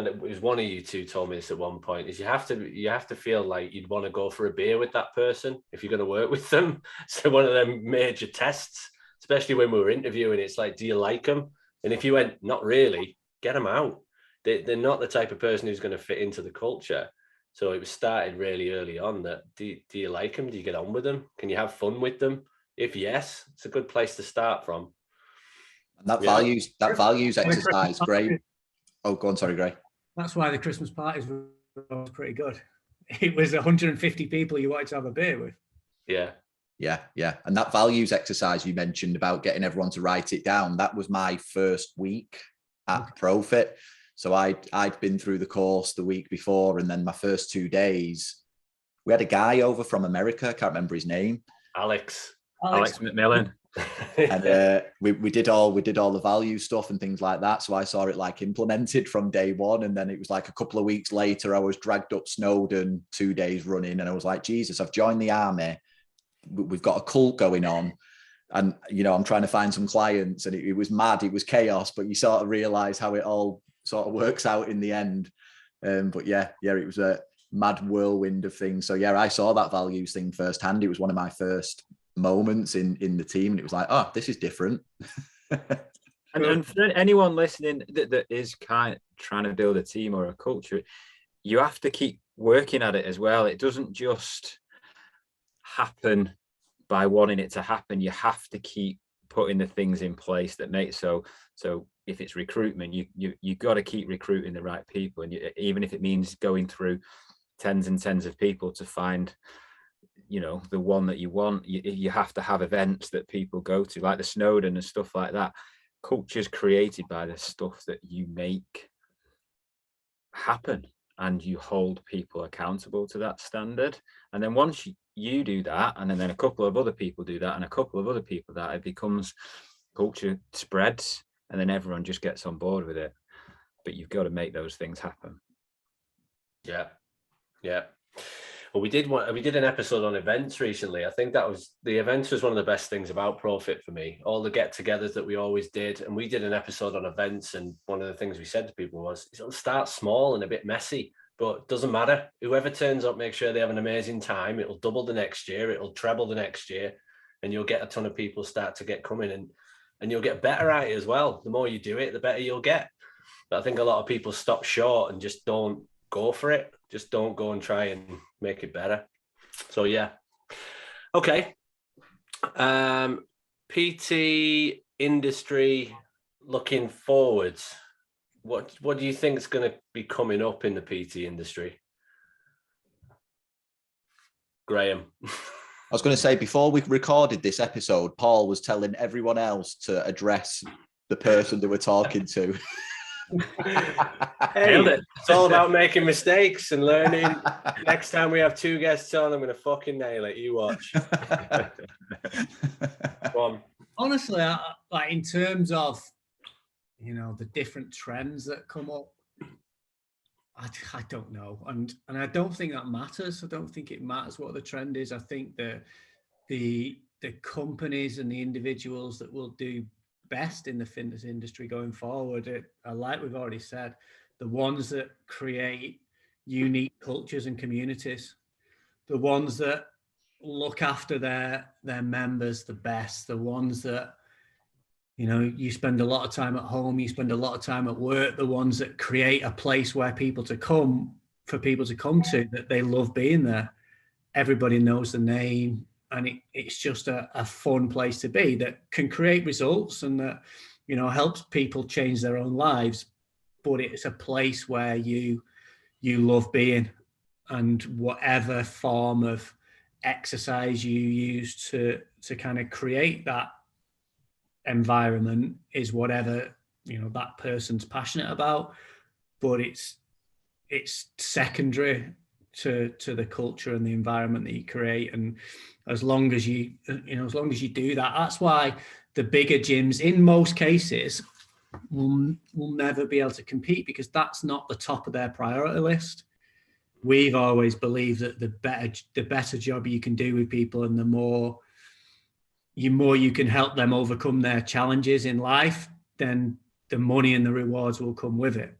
it was one of you two told me this at one point, is you have to feel like you'd want to go for a beer with that person if you're going to work with them. So one of them major tests, especially when we were interviewing, it's like, do you like them? And if you went, not really, get them out. They're not the type of person who's going to fit into the culture. So it was started really early on that, do you like them? Do you get on with them? Can you have fun with them? If yes, it's a good place to start from. And that values exercise, great. Oh, go on, sorry, Gray. That's why the Christmas parties were pretty good. It was 150 people you wanted to have a beer with. Yeah. And that values exercise you mentioned about getting everyone to write it down, that was my first week at ProFit. So I'd been through the course the week before, and then my first 2 days, we had a guy over from America. I can't remember his name. Alex McMillan. And we did all the value stuff and things like that. So I saw it like implemented from day one. And then it was like a couple of weeks later, I was dragged up Snowdon 2 days running. And I was like, Jesus, I've joined the army. We've got a cult going on. And, I'm trying to find some clients, and it was mad. It was chaos, but you sort of realize how it all sort of works out in the end. But it was a mad whirlwind of things. So I saw that values thing firsthand. It was one of my first moments in the team, and it was like, oh, this is different. and for anyone listening that is kind of trying to build a team or a culture, you have to keep working at it as well. It doesn't just happen by wanting it to happen. You have to keep putting the things in place that make so if it's recruitment, you got to keep recruiting the right people, and even if it means going through tens and tens of people to find the one that you want, you have to have events that people go to, like the Snowdon and stuff like that. Culture's created by the stuff that you make happen, and you hold people accountable to that standard. And then once you do that, and then a couple of other people do that, and a couple of other people that, it becomes culture spreads, and then everyone just gets on board with it. But you've got to make those things happen. Yeah. Well, we did an episode on events recently. I think the events was one of the best things about ProFit for me. All the get-togethers that we always did, and we did an episode on events. And one of the things we said to people was, it'll start small and a bit messy, but it doesn't matter. Whoever turns up, make sure they have an amazing time. It'll double the next year. It'll treble the next year, and you'll get a ton of people start to get coming, and you'll get better at it as well. The more you do it, the better you'll get. But I think a lot of people stop short and just don't go for it. Just don't go and try and make it better. So okay. PT industry looking forwards. What do you think is going to be coming up in the PT industry? Graham. I was going to say, before we recorded this episode, Paul was telling everyone else to address the person they were talking to. Hey, it's all about making mistakes and learning. Next time we have 2 guests on, I'm going to fucking nail it. You watch. Go on. Honestly, like in terms of, the different trends that come up, I don't know. And I don't think that matters. I don't think it matters what the trend is. I think the companies and the individuals that will do best in the fitness industry going forward are, like we've already said, the ones that create unique cultures and communities, the ones that look after their members the best, the ones that, you spend a lot of time at home, you spend a lot of time at work, the ones that create a place where people to come to, that they love being there. Everybody knows the name, and it's just a fun place to be that can create results and that, helps people change their own lives. But it's a place where you love being, and whatever form of exercise you use to kind of create that environment is whatever, that person's passionate about. But it's secondary to the culture and the environment that you create. And as long as you do that, that's why the bigger gyms in most cases will never be able to compete, because that's not the top of their priority list. We've always believed that the better job you can do with people, and the more you can help them overcome their challenges in life, then the money and the rewards will come with it.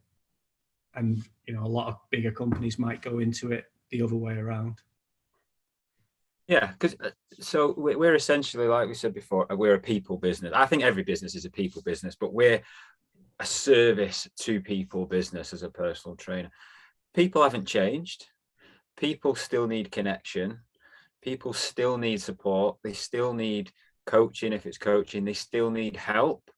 And a lot of bigger companies might go into it the other way around. Yeah, because so we're essentially, like we said before, we're a people business. I think every business is a people business, but we're a service to people business as a personal trainer. People haven't changed. People still need connection. People still need support. They still need coaching if it's coaching. They still need help.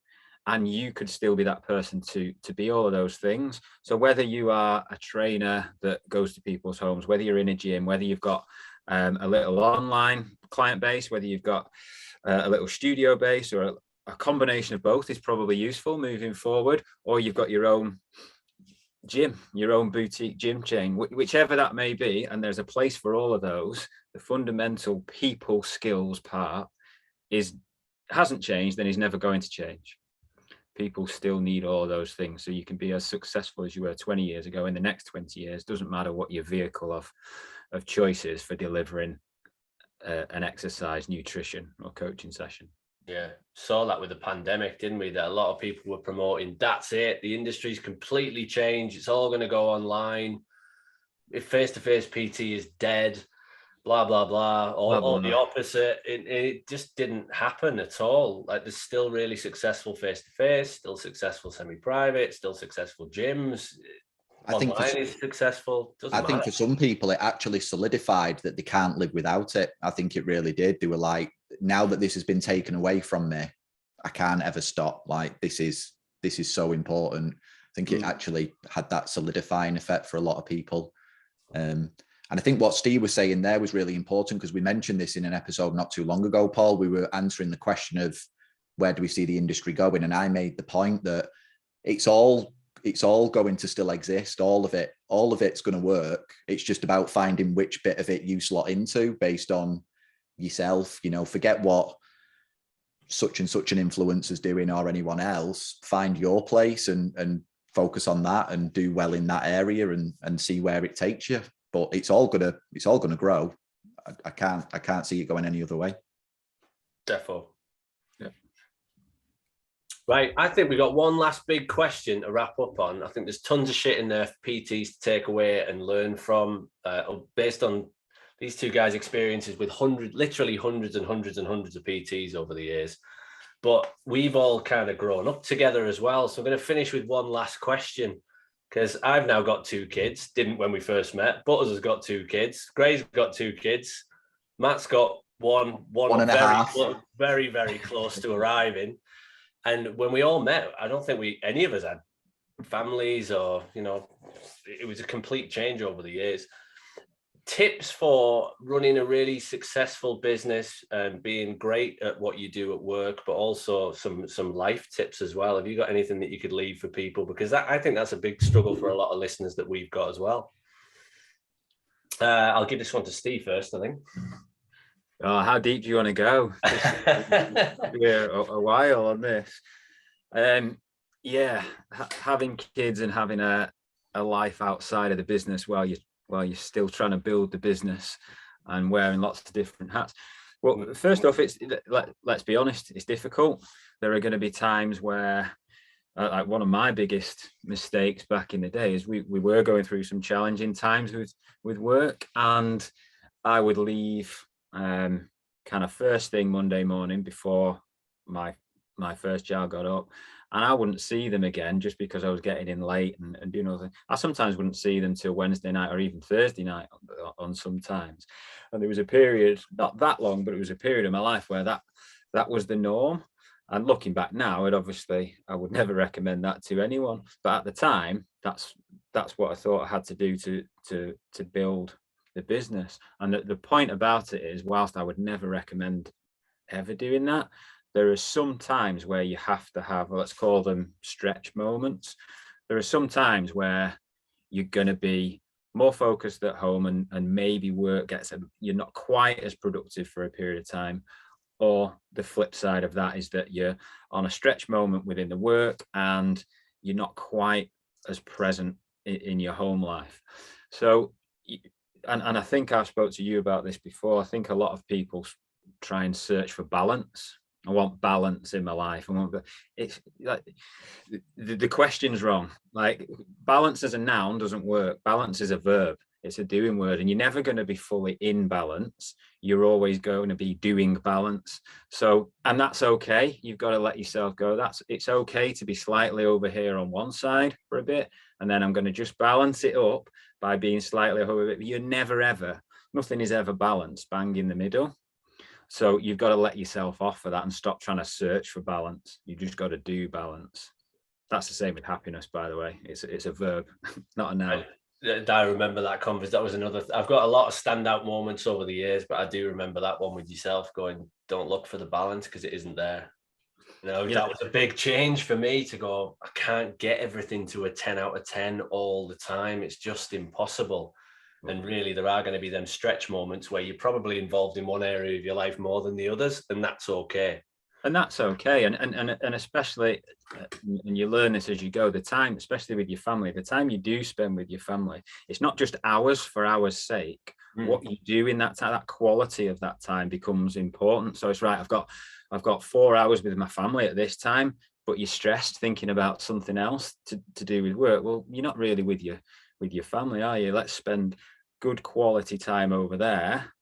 And you could still be that person to be all of those things. So whether you are a trainer that goes to people's homes, whether you're in a gym, whether you've got a little online client base, whether you've got a little studio base, or a combination of both is probably useful moving forward, or you've got your own gym, your own boutique gym chain, whichever that may be, and there's a place for all of those. The fundamental people skills part hasn't changed and is never going to change. People still need all of those things. So you can be as successful as you were 20 years ago in the next 20 years. Doesn't matter what your vehicle of choices for delivering an exercise, nutrition or coaching session. Yeah, saw that with the pandemic, didn't we? That a lot of people were promoting, that's it, the industry's completely changed, it's all going to go online, if face-to-face PT is dead, blah blah blah, or the opposite. It just didn't happen at all. Like, there's still really successful face-to-face, still successful semi-private, still successful gyms. I think online is successful. I think for some people it actually solidified that they can't live without it. I think it really did. They were like, now that this has been taken away from me, I can't ever stop. Like, this is so important. I think it actually had that solidifying effect for a lot of people. And I think what Steve was saying there was really important, because we mentioned this in an episode not too long ago, Paul. We were answering the question of where do we see the industry going? And I made the point that it's all going to still exist. All of it's going to work. It's just about finding which bit of it you slot into based on yourself. Forget what such and such an influencer's doing or anyone else. Find your place and focus on that and do well in that area and see where it takes you. But it's all gonna grow. I can't see it going any other way. Defo. Yeah. Right, I think we got one last big question to wrap up on. I think there's tons of shit in there for PTs to take away and learn from, based on these two guys' experiences with literally hundreds and hundreds and hundreds of PTs over the years. But we've all kind of grown up together as well. So I'm going to finish with one last question, because I've now got 2 kids. Didn't when we first met. Butters has got 2 kids. Gray's got 2 kids. Matt's got one and a half. Very, very close to arriving. And when we all met, I don't think any of us had families, or, it was a complete change over the years. tips for running a really successful business and being great at what you do at work, but also some life tips as well. Have you got anything that you could leave for people? Because I think that's a big struggle for a lot of listeners that we've got as well. I'll give this one to Steve first, I think. Oh, how deep do you want to go? Yeah, a while on this. Having kids and having a life outside of the business while you're still trying to build the business and wearing lots of different hats. Well, first off, let's be honest, it's difficult. There are going to be times where, like one of my biggest mistakes back in the day is we were going through some challenging times with work, and I would leave kind of first thing Monday morning before my first child got up, and I wouldn't see them again just because I was getting in late and doing other things. I sometimes wouldn't see them till Wednesday night or even Thursday night on sometimes. And there was a period, not that long, but it was a period of my life where that was the norm. And looking back now, I would never recommend that to anyone. But at the time, that's what I thought I had to do to build the business. And the point about it is, whilst I would never recommend ever doing that, there are some times where you have to have, let's call them stretch moments. There are some times where you're going to be more focused at home and maybe you're not quite as productive for a period of time. Or the flip side of that is that you're on a stretch moment within the work and you're not quite as present in your home life. So, and I think I've spoke to you about this before. I think a lot of people try and search for balance. I want balance in my life. It's like the question's wrong. Like, balance as a noun doesn't work. Balance is a verb. It's a doing word, and you're never going to be fully in balance. You're always going to be doing balance. So, and that's okay. You've got to let yourself go. It's okay to be slightly over here on one side for a bit, and then I'm going to just balance it up by being slightly over it. You're never ever, nothing is ever balanced, bang in the middle. So you've got to let yourself off of that and stop trying to search for balance. You just got to do balance. That's the same with happiness, by the way. It's a verb, not a noun. I remember that conversation. That was another. I've got a lot of standout moments over the years, but I do remember that one with yourself going, "Don't look for the balance because it isn't there." That was a big change for me to go. I can't get everything to a 10 out of 10 all the time. It's just impossible. And really, there are going to be them stretch moments where you're probably involved in one area of your life more than the others, and that's okay. And that's okay. And especially, and you learn this as you go, the time, especially with your family, the time you do spend with your family, it's not just hours for hours' sake. What you do in that time, that quality of that time becomes important. So it's right, I've got 4 hours with my family at this time, but you're stressed thinking about something else to do with work. Well, you're not really with your family, are you? Let's spend good quality time over there.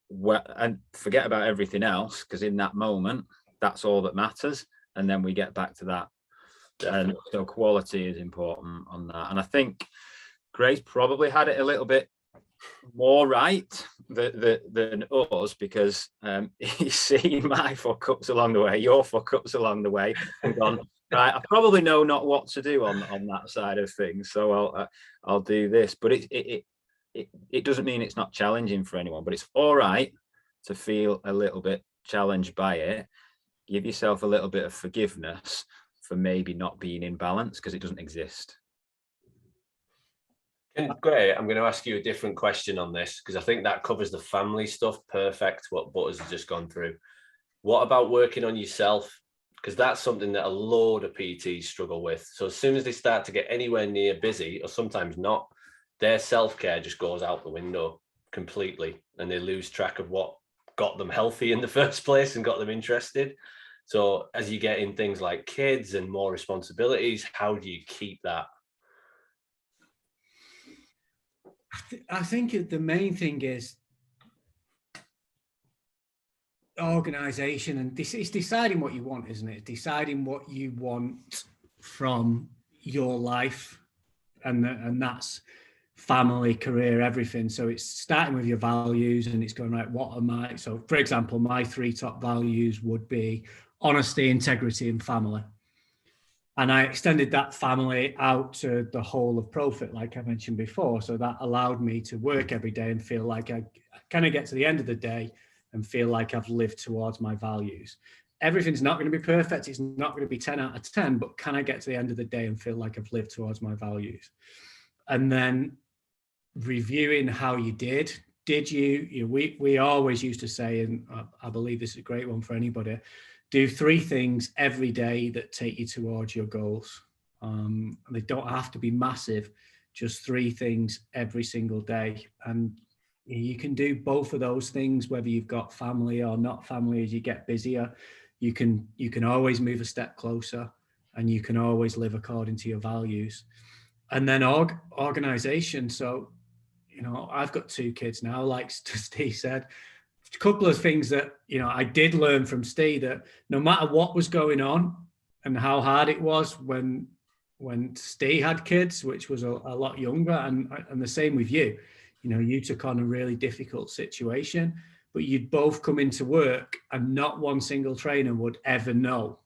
And forget about everything else, because in that moment, that's all that matters. And then we get back to that. Definitely. And so quality is important on that. And I think Grace probably had it a little bit more right than us, because he's seen my fuck ups along the way, your fuck ups along the way, and gone, right, I probably know not what to do on that side of things, so I'll do this. But it doesn't mean it's not challenging for anyone, but it's all right to feel a little bit challenged by it. Give yourself a little bit of forgiveness for maybe not being in balance, because it doesn't exist. Great. I'm going to ask you a different question on this, because I think that covers the family stuff perfect, what Butters has just gone through. What about working on yourself? Because that's something that a load of PTs struggle with. So as soon as they start to get anywhere near busy, or sometimes not, their self-care just goes out the window completely, and they lose track of what got them healthy in the first place and got them interested. So as you get in things like kids and more responsibilities, how do you keep that? I think the main thing is organization, and it's deciding what you want, isn't it? Deciding what you want from your life, and that's family, career, everything. So it's starting with your values, and it's going, right, what am I? So for example, my 3 top values would be honesty, integrity, and family. And I extended that family out to the whole of Profit, like I mentioned before. So that allowed me to work every day and feel like I kind of get to the end of the day and feel like I've lived towards my values. Everything's not going to be perfect. It's not going to be 10 out of 10, but can I get to the end of the day and feel like I've lived towards my values? And then reviewing how you did you we always used to say, and I believe this is a great one for anybody, do 3 things every day that take you towards your goals. They don't have to be massive, just 3 things every single day. And you can do both of those things, whether you've got family or not family. As you get busier, you can always move a step closer, and you can always live according to your values. And then organization. So, I've got 2 kids now, like Steve said. A couple of things that, I did learn from Steve, that no matter what was going on and how hard it was when Steve had kids, which was a lot younger, and the same with you. You took on a really difficult situation, but you'd both come into work and not one single trainer would ever know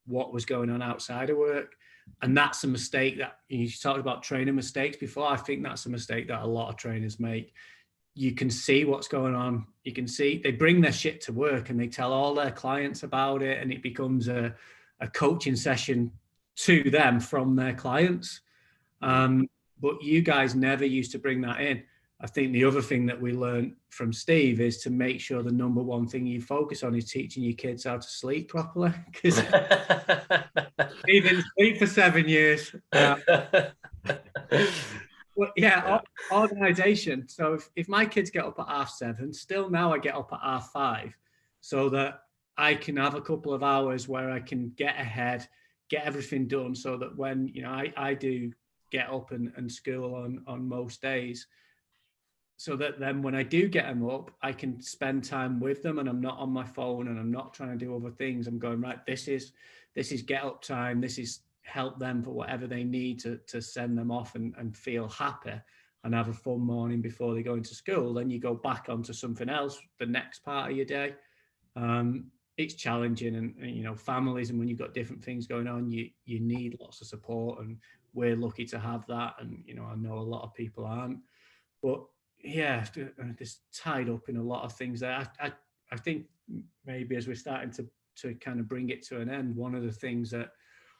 what was going on outside of work. And that's a mistake that you talked about, trainer mistakes before. I think that's a mistake that a lot of trainers make. You can see what's going on. You can see they bring their shit to work and they tell all their clients about it, and it becomes a coaching session to them from their clients. But you guys never used to bring that in. I think the other thing that we learned from Steve is to make sure the number one thing you focus on is teaching your kids how to sleep properly. Because he didn't sleep for 7 years. But yeah, organization. So if my kids get up at 7:30, still now I get up at 5:30, so that I can have a couple of hours where I can get ahead, get everything done, so that when I do get up and school on most days, so that then when I do get them up, I can spend time with them and I'm not on my phone and I'm not trying to do other things. I'm going, right, this is get up time. This is help them for whatever they need to send them off and feel happy and have a fun morning before they go into school. Then you go back onto something else the next part of your day. It's challenging, and families, and when you've got different things going on, you need lots of support, and we're lucky to have that. And I know a lot of people aren't, but yeah, just tied up in a lot of things there. I think maybe as we're starting to kind of bring it to an end, one of the things that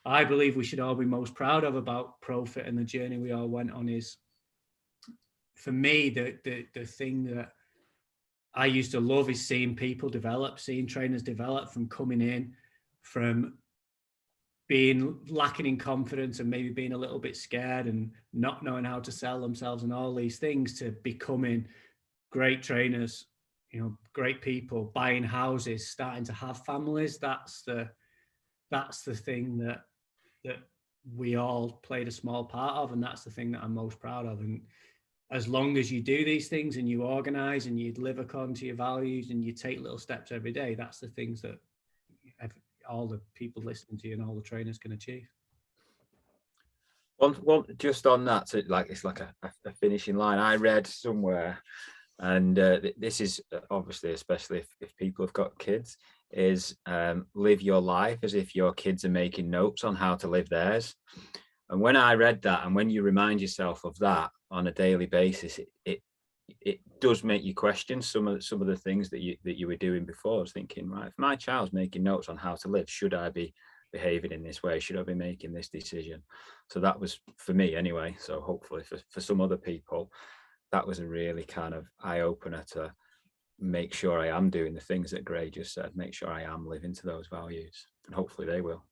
I believe we should all be most proud of about Profit and the journey we all went on is, for me, the thing that I used to love is seeing people develop, seeing trainers develop, from coming in, from being lacking in confidence and maybe being a little bit scared and not knowing how to sell themselves and all these things, to becoming great trainers, great people, buying houses, starting to have families. That's the thing that we all played a small part of, and that's the thing that I'm most proud of. And as long as you do these things and you organize and you live according to your values and you take little steps every day, that's the things that all the people listening to you and all the trainers can achieve. One just on that, so it's like a finishing line. I read somewhere, and this is obviously, especially if people have got kids, is live your life as if your kids are making notes on how to live theirs. And when I read that, and when you remind yourself of that on a daily basis, it does make you question some of the things that you were doing before. I was thinking, right, if my child's making notes on how to live, should I be behaving in this way? Should I be making this decision? So that was for me anyway. So hopefully for some other people, that was a really kind of eye-opener to make sure I am doing the things that Gray just said, make sure I am living to those values, and hopefully they will.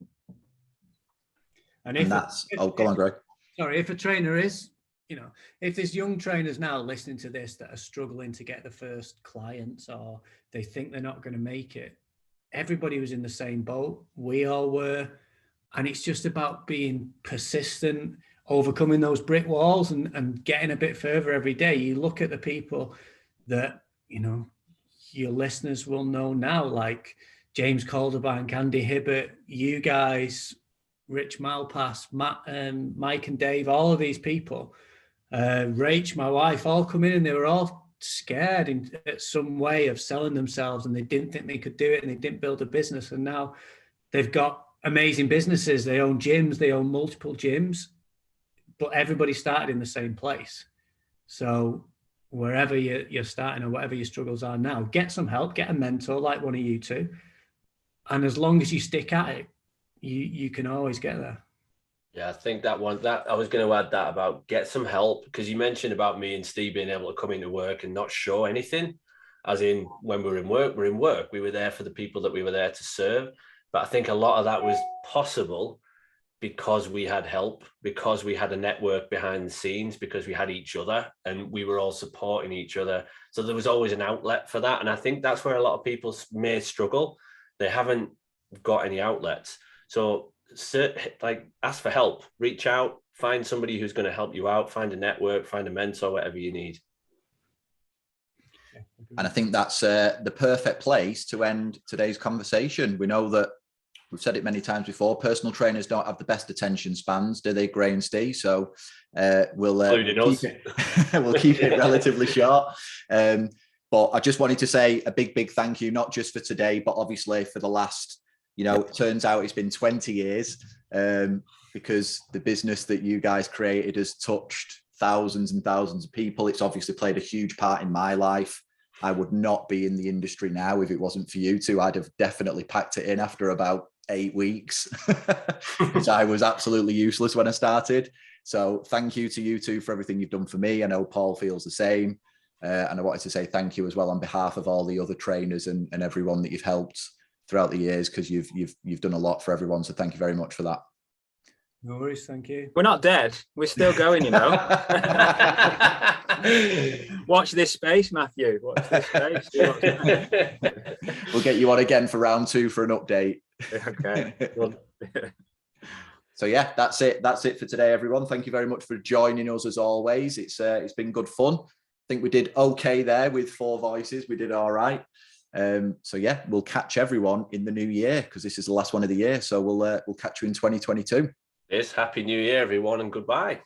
And if go on, Greg. Sorry, if a trainer is, if there's young trainers now listening to this that are struggling to get the first clients, or they think they're not going to make it, everybody was in the same boat. We all were. And it's just about being persistent, overcoming those brick walls and getting a bit further every day. You look at the people that, your listeners will know now, like James Calderbank, Andy Hibbert, you guys, Rich Malpass, Matt, Mike and Dave, all of these people, Rach, my wife, all come in and they were all scared in some way of selling themselves, and they didn't think they could do it, and they didn't build a business. And now they've got amazing businesses. They own gyms, they own multiple gyms, but everybody started in the same place. So wherever you're starting or whatever your struggles are now, get some help, get a mentor like one of you two. And as long as you stick at it, you can always get there. Yeah, I think that I was going to add that about get some help, because you mentioned about me and Steve being able to come into work and not show anything, as in when we're in work. We were there for the people that we were there to serve. But I think a lot of that was possible because we had help, because we had a network behind the scenes, because we had each other and we were all supporting each other. So there was always an outlet for that. And I think that's where a lot of people may struggle. They haven't got any outlets. So like, ask for help, reach out, find somebody who's going to help you out, find a network, find a mentor, whatever you need. And I think that's the perfect place to end today's conversation. We know that we've said it many times before, personal trainers don't have the best attention spans, do they, Gray and Steve? So we'll keep it relatively short. But I just wanted to say a big thank you, not just for today, but obviously for the last, it turns out it's been 20 years, because the business that you guys created has touched thousands and thousands of people. It's obviously played a huge part in my life. I would not be in the industry now if it wasn't for you two. I'd have definitely packed it in after about 8 weeks, because I was absolutely useless when I started. So thank you to you two for everything you've done for me. I know Paul feels the same. And I wanted to say thank you as well on behalf of all the other trainers and everyone that you've helped throughout the years, because you've done a lot for everyone. So thank you very much for that. No worries, thank you. We're not dead. We're still going, Watch this space, Matthew. Watch this space. We'll get you on again for round 2 for an update. Okay. So yeah, that's it. That's it for today, everyone. Thank you very much for joining us as always. It's been good fun. I think we did okay there with 4 voices. We did all right. So yeah, we'll catch everyone in the new year, because this is the last one of the year. So we'll catch you in 2022. Yes, Happy New Year, everyone, and goodbye.